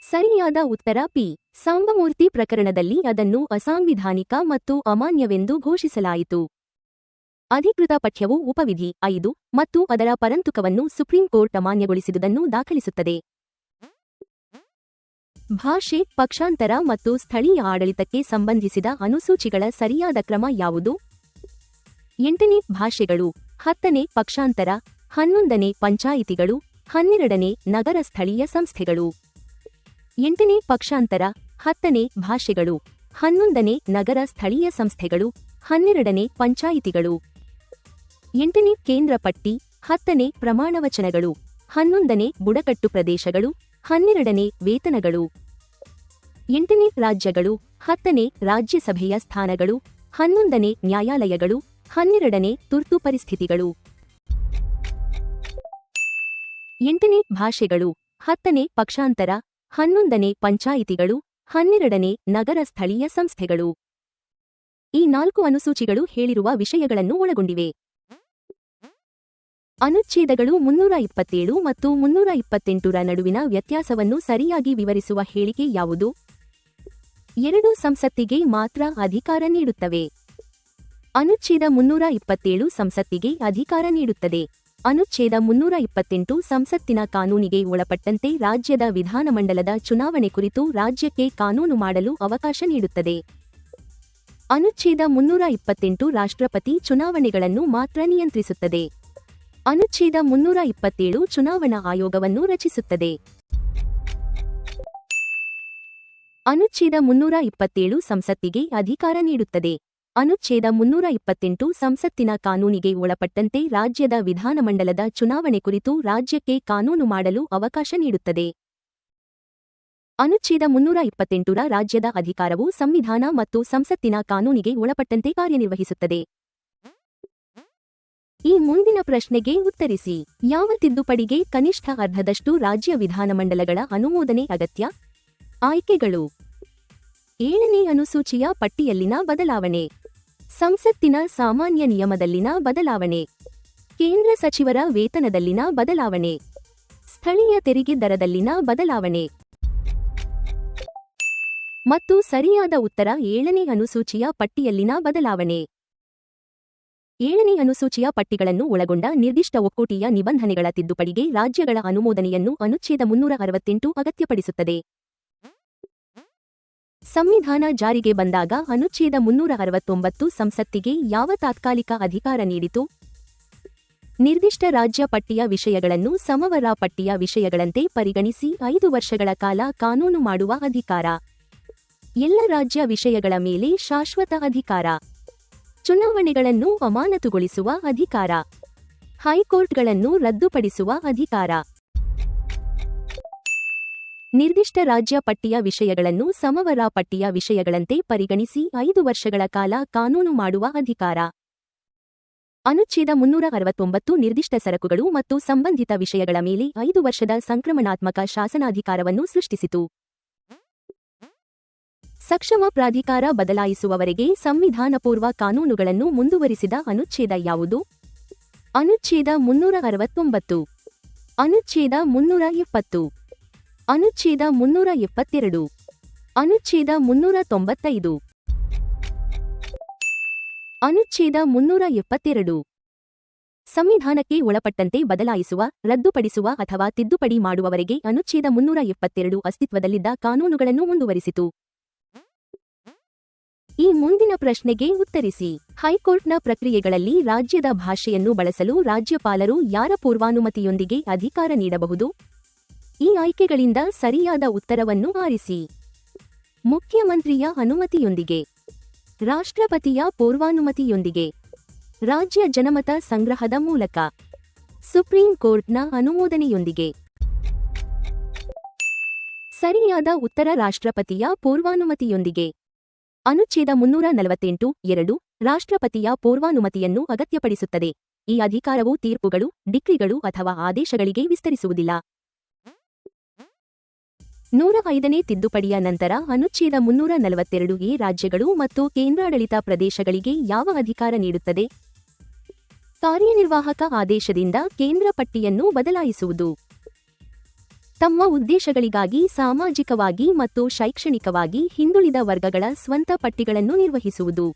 ಸರಿಯಾದ ಉತ್ತರ ಪಿ. ಸಾಂಬಮೂರ್ತಿ ಪ್ರಕರಣದಲ್ಲಿ ಅದನ್ನು ಅಸಾಂವಿಧಾನಿಕ ಮತ್ತು ಅಮಾನ್ಯವೆಂದು ಘೋಷಿಸಲಾಯಿತು. ಅಧಿಕೃತ ಪಠ್ಯವು ಉಪವಿಧಿ 5 ಮತ್ತು ಅದರ ಪರಂತುಕವನ್ನು ಸುಪ್ರೀಂ ಕೋರ್ಟ್ ಅಮಾನ್ಯಗೊಳಿಸಿದುದನ್ನು ದಾಖಲಿಸುತ್ತದೆ. ಭಾಷೆ, ಪಕ್ಷಾಂತರ ಮತ್ತು ಸ್ಥಳೀಯ ಆಡಳಿತಕ್ಕೆ ಸಂಬಂಧಿಸಿದ ಅನುಸೂಚಿಗಳ ಸರಿಯಾದ ಕ್ರಮ ಯಾವುದು? 8ನೇ ಭಾಷೆಗಳು, 10ನೇ ಪಕ್ಷಾಂತರ, 11ನೇ ಪಂಚಾಯಿತಿಗಳು, 12ನೇ ನಗರ ಸ್ಥಳೀಯ ಸಂಸ್ಥೆಗಳು. 8ನೇ ಪಕ್ಷಾಂತರ, 10ನೇ ಭಾಷೆಗಳು, 11ನೇ ನಗರ ಸ್ಥಳೀಯ ಸಂಸ್ಥೆಗಳು, 12ನೇ ಪಂಚಾಯಿತಿಗಳು. 8ನೇ ಕೇಂದ್ರ ಪಟ್ಟಿ, 10ನೇ ಪ್ರಮಾಣವಚನಗಳು, 11ನೇ ಬುಡಕಟ್ಟು ಪ್ರದೇಶಗಳು, 12ನೇ ವೇತನಗಳು. 8ನೇ ರಾಜ್ಯಗಳು, 10ನೇ ರಾಜ್ಯಸಭೆಯ ಸ್ಥಾನಗಳು, 11ನೇ ನ್ಯಾಯಾಲಯಗಳು, 12ನೇ ತುರ್ತು ಪರಿಸ್ಥಿತಿಗಳು. 8ನೇ ಭಾಷೆಗಳು, 10ನೇ ಪಕ್ಷಾಂತರ, 11ನೇ ಪಂಚಾಯಿತಿಗಳು, 12ನೇ ನಗರ ಸ್ಥಳೀಯ ಸಂಸ್ಥೆಗಳು. ಈ 4 ಅನುಸೂಚಿಗಳು ಹೇಳಿರುವ ವಿಷಯಗಳನ್ನು ಒಳಗೊಂಡಿವೆ. ಅನುಚ್ಛೇದಗಳು 327 ಮತ್ತು 328ರ ನಡುವಿನ ವ್ಯತ್ಯಾಸವನ್ನು ಸರಿಯಾಗಿ ವಿವರಿಸುವ ಹೇಳಿಕೆ ಯಾವುದು? 2 ಸಂಸತ್ತಿಗೆ ಮಾತ್ರ ಅಧಿಕಾರ ನೀಡುತ್ತವೆ. ಅನುಚ್ಛೇದ 327 ಸಂಸತ್ತಿಗೆ ಅಧಿಕಾರ ನೀಡುತ್ತದೆ. ಅನುಚ್ಛೇದ 328 ಸಂಸತ್ತಿನ ಕಾನೂನಿಗೆ ಒಳಪಟ್ಟಂತೆ ರಾಜ್ಯದ ವಿಧಾನಮಂಡಲದ ಚುನಾವಣೆ ಕುರಿತು ರಾಜ್ಯಕ್ಕೆ ಕಾನೂನು ಮಾಡಲು ಅವಕಾಶ ನೀಡುತ್ತದೆ. ಅನುಚ್ಛೇದ 328 ರಾಷ್ಟ್ರಪತಿ ಚುನಾವಣೆಗಳನ್ನು ಮಾತ್ರ ನಿಯಂತ್ರಿಸುತ್ತದೆ. ಅನುಚ್ಛೇದ 327 ಚುನಾವಣಾ ಆಯೋಗವನ್ನು ರಚಿಸುತ್ತದೆ. ಅನುಚ್ಛೇದ 327 ಸಂಸತ್ತಿಗೆ ಅಧಿಕಾರ ನೀಡುತ್ತದೆ. ಅನುಚ್ಛೇದ 328 ಸಂಸತ್ತಿನ ಕಾನೂನಿಗೆ ಒಳಪಟ್ಟಂತೆ ರಾಜ್ಯದ ವಿಧಾನಮಂಡಲದ ಚುನಾವಣೆ ಕುರಿತು ರಾಜ್ಯಕ್ಕೆ ಕಾನೂನು ಮಾಡಲು ಅವಕಾಶ ನೀಡುತ್ತದೆ. ಅನುಚ್ಛೇದ 328ರ ರಾಜ್ಯದ ಅಧಿಕಾರವು ಸಂವಿಧಾನ ಮತ್ತು ಸಂಸತ್ತಿನ ಕಾನೂನಿಗೆ ಒಳಪಟ್ಟಂತೆ ಕಾರ್ಯನಿರ್ವಹಿಸುತ್ತದೆ. ಈ ಮುಂದಿನ ಪ್ರಶ್ನೆಗೆ ಉತ್ತರಿಸಿ. ಯಾವ ತಿದ್ದುಪಡಿಗೆ ಕನಿಷ್ಠ ಅರ್ಧದಷ್ಟು ರಾಜ್ಯ ವಿಧಾನಮಂಡಲಗಳ ಅನುಮೋದನೆ ಅಗತ್ಯ? ಆಯ್ಕೆಗಳು: 7ನೇ ಅನುಸೂಚಿಯ ಪಟ್ಟಿಯಲ್ಲಿನ ಬದಲಾವಣೆ, ಸಂಸತ್ತಿನ ಸಾಮಾನ್ಯ ನಿಯಮದಲ್ಲಿನ ಬದಲಾವಣೆ, ಕೇಂದ್ರ ಸಚಿವರ ವೇತನದಲ್ಲಿನ ಬದಲಾವಣೆ, ಸ್ಥಳೀಯ ತೆರಿಗೆ ದರದಲ್ಲಿನ ಬದಲಾವಣೆ. ಮತ್ತು ಸರಿಯಾದ ಉತ್ತರ 7ನೇ ಅನುಸೂಚಿಯ ಪಟ್ಟಿಯಲ್ಲಿನ ಬದಲಾವಣೆ. 7ನೇ ಅನುಸೂಚಿಯ ಪಟ್ಟಿಗಳನ್ನು ಒಳಗೊಂಡ ನಿರ್ದಿಷ್ಟ ಒಕ್ಕೂಟೀಯ ನಿಬಂಧನೆಗಳ ತಿದ್ದುಪಡಿಗೆ ರಾಜ್ಯಗಳ ಅನುಮೋದನೆಯನ್ನು ಅನುಚ್ಛೇದ 368 ಅಗತ್ಯಪಡಿಸುತ್ತದೆ. ಸಂವಿಧಾನ ಜಾರಿಗೆ ಬಂದಾಗ ಅನುಚ್ಛೇದ 369 ಸಂಸತ್ತಿಗೆ ಯಾವ ತಾತ್ಕಾಲಿಕ ಅಧಿಕಾರ ನೀಡಿತು? ನಿರ್ದಿಷ್ಟ ರಾಜ್ಯ ಪಟ್ಟಿಯ ವಿಷಯಗಳನ್ನು ಸಮವರ ಪಟ್ಟಿಯ ವಿಷಯಗಳಂತೆ ಪರಿಗಣಿಸಿ 5 ವರ್ಷಗಳ ಕಾಲ ಕಾನೂನು ಮಾಡುವ ಅಧಿಕಾರ. ಎಲ್ಲ ರಾಜ್ಯ ವಿಷಯಗಳ ಮೇಲೆ ಶಾಶ್ವತ ಅಧಿಕಾರ. ಚುನಾವಣೆಗಳನ್ನು ಅಮಾನತುಗೊಳಿಸುವ ಅಧಿಕಾರ. ಹೈಕೋರ್ಟ್ಗಳನ್ನು ರದ್ದುಪಡಿಸುವ ಅಧಿಕಾರ. ನಿರ್ದಿಷ್ಟ ರಾಜ್ಯ ಪಟ್ಟಿಯ ವಿಷಯಗಳನ್ನು ಸಮವರ ಪಟ್ಟಿಯ ವಿಷಯಗಳಂತೆ ಪರಿಗಣಿಸಿ 5 ವರ್ಷಗಳ ಕಾಲ ಕಾನೂನು ಮಾಡುವ ಅಧಿಕಾರ. ಅನುಚ್ಛೇದ 369 ನಿರ್ದಿಷ್ಟ ಸರಕುಗಳು ಮತ್ತು ಸಂಬಂಧಿತ ವಿಷಯಗಳ ಮೇಲೆ 5 ವರ್ಷದ ಸಂಕ್ರಮಣಾತ್ಮಕ ಶಾಸನಾಧಿಕಾರವನ್ನು ಸೃಷ್ಟಿಸಿತು. ಸಕ್ಷಮ ಪ್ರಾಧಿಕಾರ ಬದಲಾಯಿಸುವವರೆಗೆ ಸಂವಿಧಾನಪೂರ್ವ ಕಾನೂನುಗಳನ್ನು ಮುಂದುವರಿಸಿದ ಅನುಚ್ಛೇದ ಯಾವುದು? ಅನುಚ್ಛೇದ 369, ಅನುಚ್ಛೇದ 370, ಅನುಚ್ಛೇದ 372, ಅನುಚ್ಛೇದ 395, ಅನುಚ್ಛೇದ 372. ಸಂವಿಧಾನಕ್ಕೆ ಒಳಪಟ್ಟಂತೆ ಬದಲಾಯಿಸುವ, ರದ್ದುಪಡಿಸುವ ಅಥವಾ ತಿದ್ದುಪಡಿ ಮಾಡುವವರೆಗೆ ಅನುಚ್ಛೇದ 372 ಅಸ್ತಿತ್ವದಲ್ಲಿದ್ದ ಕಾನೂನುಗಳನ್ನು ಮುಂದುವರಿಸಿತು. ಈ ಮುಂದಿನ ಪ್ರಶ್ನೆಗೆ ಉತ್ತರಿಸಿ. ಹೈಕೋರ್ಟ್ನ ಪ್ರಕ್ರಿಯೆಗಳಲ್ಲಿ ರಾಜ್ಯದ ಭಾಷೆಯನ್ನು ಬಳಸಲು ರಾಜ್ಯಪಾಲರು ಯಾರ ಪೂರ್ವಾನುಮತಿಯೊಂದಿಗೆ ಅಧಿಕಾರ ನೀಡಬಹುದು? ಈ ಆಯ್ಕೆಗಳಿಂದ ಸರಿಯಾದ ಉತ್ತರವನ್ನು ಆರಿಸಿ. ಮುಖ್ಯಮಂತ್ರಿಯ ಅನುಮತಿಯೊಂದಿಗೆ, ರಾಷ್ಟ್ರಪತಿಯ ಪೂರ್ವಾನುಮತಿಯೊಂದಿಗೆ, ರಾಜ್ಯ ಜನಮತ ಸಂಗ್ರಹದ ಮೂಲಕ, ಸುಪ್ರೀಂ ಕೋರ್ಟ್ನ ಅನುಮೋದನೆಯೊಂದಿಗೆ. ಸರಿಯಾದ ಉತ್ತರ ರಾಷ್ಟ್ರಪತಿಯ ಪೂರ್ವಾನುಮತಿಯೊಂದಿಗೆ. ಅನುಚ್ಛೇದ 348(2) ರಾಷ್ಟ್ರಪತಿಯ ಪೂರ್ವಾನುಮತಿಯನ್ನು ಅಗತ್ಯಪಡಿಸುತ್ತದೆ. ಈ ಅಧಿಕಾರವು ತೀರ್ಪುಗಳು, ಡಿಕ್ರಿಗಳು ಅಥವಾ ಆದೇಶಗಳಿಗೆ ವಿಸ್ತರಿಸುವುದಿಲ್ಲ. 105ನೇ ತಿದ್ದುಪಡಿಯ ನಂತರ ಅನುಚ್ಛೇದ 342(a) ರಾಜ್ಯಗಳು ಮತ್ತು ಕೇಂದ್ರಾಡಳಿತ ಪ್ರದೇಶಗಳಿಗೆ ಯಾವ ಅಧಿಕಾರ ನೀಡುತ್ತದೆ? ಕಾರ್ಯನಿರ್ವಾಹಕ ಆದೇಶದಿಂದ ಕೇಂದ್ರ ಪಟ್ಟಿಯನ್ನು ಬದಲಾಯಿಸುವುದು. ತಮ್ಮ ಉದ್ದೇಶಗಳಿಗಾಗಿ ಸಾಮಾಜಿಕವಾಗಿ ಮತ್ತು ಶೈಕ್ಷಣಿಕವಾಗಿ ಹಿಂದುಳಿದ ವರ್ಗಗಳ ಸ್ವಂತ ಪಟ್ಟಿಗಳನ್ನು ನಿರ್ವಹಿಸುವುದು.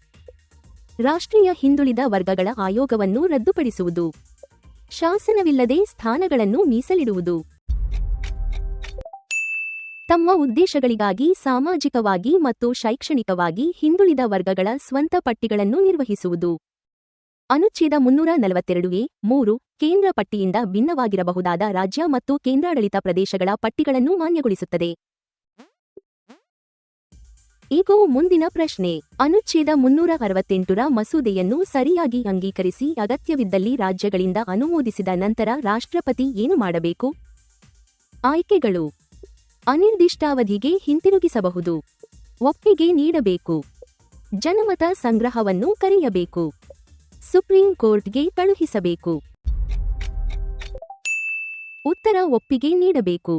ರಾಷ್ಟ್ರೀಯ ಹಿಂದುಳಿದ ವರ್ಗಗಳ ಆಯೋಗವನ್ನು ರದ್ದುಪಡಿಸುವುದು. ಶಾಸನವಿಲ್ಲದೆ ಸ್ಥಾನಗಳನ್ನು ಮೀಸಲಿಡುವುದು. ತಮ್ಮ ಉದ್ದೇಶಗಳಿಗಾಗಿ ಸಾಮಾಜಿಕವಾಗಿ ಮತ್ತು ಶೈಕ್ಷಣಿಕವಾಗಿ ಹಿಂದುಳಿದ ವರ್ಗಗಳ ಸ್ವಂತ ಪಟ್ಟಿಗಳನ್ನು ನಿರ್ವಹಿಸುವುದು. ಅನುಚ್ಛೇದ 342(3) ಕೇಂದ್ರ ಪಟ್ಟಿಯಿಂದ ಭಿನ್ನವಾಗಿರಬಹುದಾದ ರಾಜ್ಯ ಮತ್ತು ಕೇಂದ್ರಾಡಳಿತ ಪ್ರದೇಶಗಳ ಪಟ್ಟಿಗಳನ್ನು ಮಾನ್ಯಗೊಳಿಸುತ್ತದೆ. ಈಗ ಮುಂದಿನ ಪ್ರಶ್ನೆ. ಅನುಚ್ಛೇದ 368ರ ಮಸೂದೆಯನ್ನು ಸರಿಯಾಗಿ ಅಂಗೀಕರಿಸಿ ಅಗತ್ಯವಿದ್ದಲ್ಲಿ ರಾಜ್ಯಗಳಿಂದ ಅನುಮೋದಿಸಿದ ನಂತರ ರಾಷ್ಟ್ರಪತಿ ಏನು ಮಾಡಬೇಕು? ಆಯ್ಕೆಗಳು: ಅನಿರ್ದಿಷ್ಟಾವಧಿಗೆ ಹಿಂತಿರುಗಿಸಬಹುದು, ಒಪ್ಪಿಗೆ ನೀಡಬೇಕು, ಜನಮತ ಸಂಗ್ರಹವನ್ನು ಕರೆಯಬೇಕು, ಸುಪ್ರೀಂ ಕೋರ್ಟ್ಗೆ ಕಳುಹಿಸಬೇಕು. ಉತ್ತರ: ಒಪ್ಪಿಗೆ ನೀಡಬೇಕು.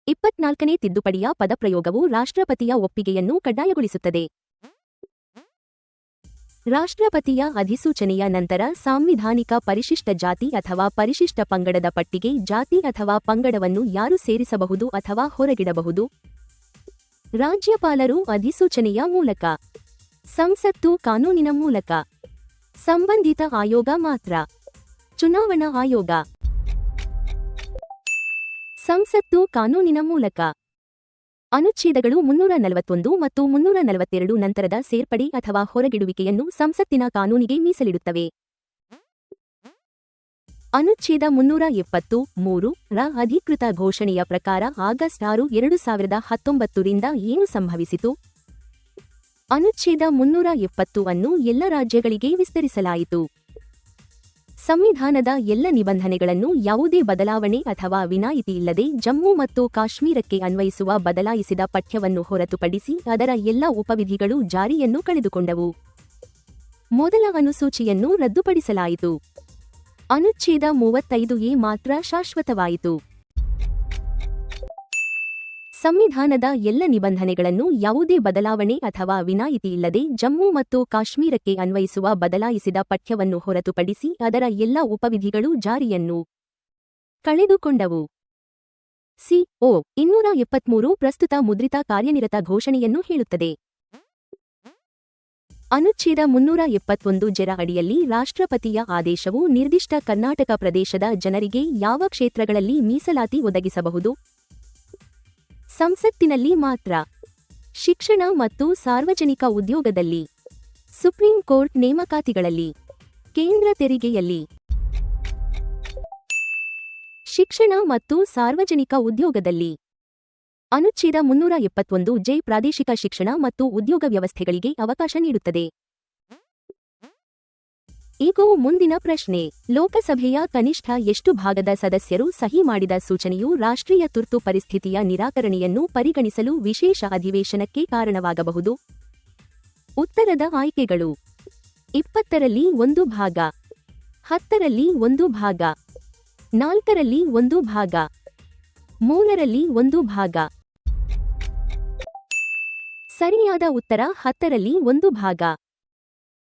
24ನೇ ತಿದ್ದುಪಡಿಯ ಪದಪ್ರಯೋಗವು ರಾಷ್ಟ್ರಪತಿಯ ಒಪ್ಪಿಗೆಯನ್ನು ಕಡ್ಡಾಯಗೊಳಿಸುತ್ತದೆ. ರಾಷ್ಟ್ರಪತಿಯ ಅಧಿಸೂಚನೆಯ ನಂತರ ಸಾಂವಿಧಾನಿಕ ಪರಿಶಿಷ್ಟ ಜಾತಿ ಅಥವಾ ಪರಿಶಿಷ್ಟ ಪಂಗಡದ ಪಟ್ಟಿಗೆ ಜಾತಿ ಅಥವಾ ಪಂಗಡವನ್ನು ಯಾರು ಸೇರಿಸಬಹುದು ಅಥವಾ ಹೊರಗಿಡಬಹುದು? ರಾಜ್ಯಪಾಲರು ಅಧಿಸೂಚನೆಯ ಮೂಲಕ, ಸಂಸತ್ತು ಕಾನೂನಿನ ಮೂಲಕ, ಸಂಬಂಧಿತ ಆಯೋಗ ಮಾತ್ರ. ಚುನಾವಣಾ ಆಯೋಗ, ಸಂಸತ್ತು ಕಾನೂನಿನ ಮೂಲಕ. ಅನುಚ್ಛೇದಗಳು 341 ಮತ್ತು 342 ನಂತರದ ಸೇರ್ಪಡೆ ಅಥವಾ ಹೊರಗಿಡುವಿಕೆಯನ್ನು ಸಂಸತ್ತಿನ ಕಾನೂನಿಗೆ ಮೀಸಲಿಡುತ್ತವೆ. ಅನುಚ್ಛೇದ 373 ರ ಅಧಿಕೃತ ಘೋಷಣೆಯ ಪ್ರಕಾರ ಆಗಸ್ಟ್ 6, 2019 ರಿಂದ ಏನು ಸಂಭವಿಸಿತು? ಅನುಚ್ಛೇದ 370 ಅನ್ನು ಎಲ್ಲ ರಾಜ್ಯಗಳಿಗೆ ವಿಸ್ತರಿಸಲಾಯಿತು. ಸಂವಿಧಾನದ ಎಲ್ಲ ನಿಬಂಧನೆಗಳನ್ನು ಯಾವುದೇ ಬದಲಾವಣೆ ಅಥವಾ ವಿನಾಯಿತಿಯಿಲ್ಲದೆ ಜಮ್ಮು ಮತ್ತು ಕಾಶ್ಮೀರಕ್ಕೆ ಅನ್ವಯಿಸುವ ಬದಲಾಯಿಸಿದ ಪಠ್ಯವನ್ನು ಹೊರತುಪಡಿಸಿ ಅದರ ಎಲ್ಲ ಉಪವಿಧಿಗಳು ಜಾರಿಯನ್ನು ಕಳೆದುಕೊಂಡವು. ಮೊದಲ ಅನುಸೂಚಿಯನ್ನು ರದ್ದುಪಡಿಸಲಾಯಿತು. ಅನುಚ್ಛೇದ 35 ಮಾತ್ರ ಶಾಶ್ವತವಾಯಿತು. ಸಂವಿಧಾನದ ಎಲ್ಲ ನಿಬಂಧನೆಗಳನ್ನು ಯಾವುದೇ ಬದಲಾವಣೆ ಅಥವಾ ವಿನಾಯಿತಿಯಿಲ್ಲದೆ ಜಮ್ಮು ಮತ್ತು ಕಾಶ್ಮೀರಕ್ಕೆ ಅನ್ವಯಿಸುವ ಬದಲಾಯಿಸಿದ ಪಠ್ಯವನ್ನು ಹೊರತುಪಡಿಸಿ ಅದರ ಎಲ್ಲ ಉಪವಿಧಿಗಳು ಜಾರಿಯನ್ನು ಕಳೆದುಕೊಂಡವು. CO 273 ಪ್ರಸ್ತುತ ಮುದ್ರಿತ ಕಾರ್ಯನಿರತ ಘೋಷಣೆಯನ್ನು ಹೇಳುತ್ತದೆ. ಅನುಚ್ಛೇದ 371 ಜರ ಅಡಿಯಲ್ಲಿ ರಾಷ್ಟ್ರಪತಿಯ ಆದೇಶವು ನಿರ್ದಿಷ್ಟ ಕರ್ನಾಟಕ ಪ್ರದೇಶದ ಜನರಿಗೆ ಯಾವ ಕ್ಷೇತ್ರಗಳಲ್ಲಿ ಮೀಸಲಾತಿ ಒದಗಿಸಬಹುದು? ಸಂಸತ್ತಿನಲ್ಲಿ ಮಾತ್ರ. ಶಿಕ್ಷಣ ಮತ್ತು ಸಾರ್ವಜನಿಕ ಉದ್ಯೋಗದಲ್ಲಿ, ಸುಪ್ರೀಂ ಕೋರ್ಟ್ ನೇಮಕಾತಿಗಳಲ್ಲಿ, ಕೇಂದ್ರ ತೆರಿಗೆಯಲ್ಲಿ. ಶಿಕ್ಷಣ ಮತ್ತು ಸಾರ್ವಜನಿಕ ಉದ್ಯೋಗದಲ್ಲಿ. ಅನುಚ್ಛೇದ 371 ಜೆ ಪ್ರಾದೇಶಿಕ ಶಿಕ್ಷಣ ಮತ್ತು ಉದ್ಯೋಗ ವ್ಯವಸ್ಥೆಗಳಿಗೆ ಅವಕಾಶ ನೀಡುತ್ತದೆ. ಈಗ ಮುಂದಿನ ಪ್ರಶ್ನೆ. ಲೋಕಸಭೆಯ ಕನಿಷ್ಠ ಎಷ್ಟು ಭಾಗದ ಸದಸ್ಯರು ಸಹಿ ಮಾಡಿದ ಸೂಚನೆಯು ರಾಷ್ಟ್ರೀಯ ತುರ್ತು ಪರಿಸ್ಥಿತಿಯ ನಿರಾಕರಣೆಯನ್ನು ಪರಿಗಣಿಸಲು ವಿಶೇಷ ಅಧಿವೇಶನಕ್ಕೆ ಕಾರಣವಾಗಬಹುದು? ಉತ್ತರದ ಆಯ್ಕೆಗಳು: 20ರಲ್ಲಿ 1 ಭಾಗ, 10ರಲ್ಲಿ 1 ಭಾಗ, 4ರಲ್ಲಿ 1 ಭಾಗ, 3ರಲ್ಲಿ 1 ಭಾಗ. ಸರಿಯಾದ ಉತ್ತರ 10ರಲ್ಲಿ 1 ಭಾಗ.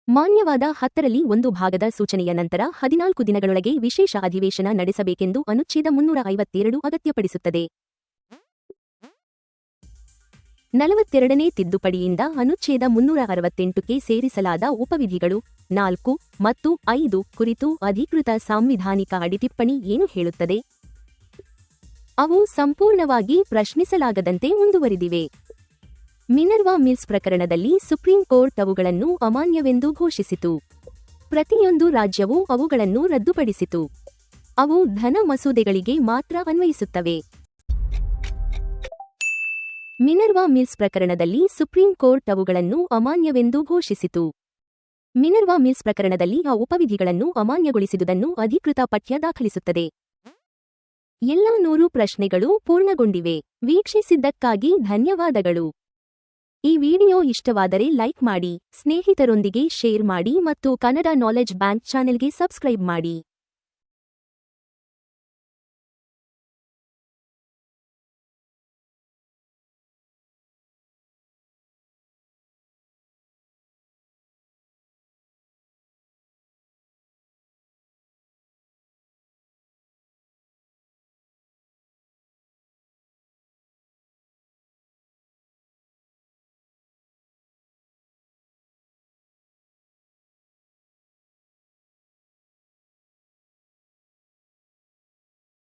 ಮಾನ್ಯವಾದ 10ರಲ್ಲಿ 1 ಭಾಗದ ಸೂಚನೆಯ ನಂತರ 14 ದಿನಗಳೊಳಗೆ ವಿಶೇಷ ಅಧಿವೇಶನ ನಡೆಸಬೇಕೆಂದು ಅನುಚ್ಛೇದ 352 ಅಗತ್ಯಪಡಿಸುತ್ತದೆ. 42ನೇ ತಿದ್ದುಪಡಿಯಿಂದ ಅನುಚ್ಛೇದ 368ಕ್ಕೆ ಸೇರಿಸಲಾದ ಉಪವಿಧಿಗಳು 4 ಮತ್ತು 5 ಕುರಿತು ಅಧಿಕೃತ ಸಾಂವಿಧಾನಿಕ ಅಡಿಟಿಪ್ಪಣಿ ಏನು ಹೇಳುತ್ತದೆ? ಅವು ಸಂಪೂರ್ಣವಾಗಿ ಪ್ರಶ್ನಿಸಲಾಗದಂತೆ ಮುಂದುವರಿದಿವೆ. ಮಿನರ್ವಾ ಮಿಲ್ಸ್ ಪ್ರಕರಣದಲ್ಲಿ ಸುಪ್ರೀಂ ಕೋರ್ಟ್ ಅವುಗಳನ್ನು ಅಮಾನ್ಯವೆಂದು ಘೋಷಿಸಿತು. ಪ್ರತಿಯೊಂದು ರಾಜ್ಯವೂ ಅವುಗಳನ್ನು ರದ್ದುಪಡಿಸಿತು. ಅವು ಧನ ಮಸೂದೆಗಳಿಗೆ ಮಾತ್ರ ಅನ್ವಯಿಸುತ್ತವೆ. ಮಿನರ್ವಾ ಮಿಲ್ಸ್ ಪ್ರಕರಣದಲ್ಲಿ ಸುಪ್ರೀಂ ಕೋರ್ಟ್ ಅವುಗಳನ್ನು ಅಮಾನ್ಯವೆಂದು ಘೋಷಿಸಿತು. ಮಿನರ್ವಾ ಮಿಲ್ಸ್ ಪ್ರಕರಣದಲ್ಲಿ ಆ ಉಪವಿಧಿಗಳನ್ನು ಅಮಾನ್ಯಗೊಳಿಸಿದುದನ್ನು ಅಧಿಕೃತ ಪಠ್ಯ ದಾಖಲಿಸುತ್ತದೆ. ಎಲ್ಲ 100 ಪ್ರಶ್ನೆಗಳು ಪೂರ್ಣಗೊಂಡಿವೆ. ವೀಕ್ಷಿಸಿದ್ದಕ್ಕಾಗಿ ಧನ್ಯವಾದಗಳು. ಈ ವಿಡಿಯೋ ಇಷ್ಟವಾದರೆ ಲೈಕ್ ಮಾಡಿ, ಸ್ನೇಹಿತರೊಂದಿಗೆ ಶೇರ್ ಮಾಡಿ ಮತ್ತು ಕನ್ನಡ ನಾಲೆಡ್ಜ್ ಬ್ಯಾಂಕ್ ಚಾನೆಲ್ಗೆ ಸಬ್ಸ್ಕ್ರೈಬ್ ಮಾಡಿ.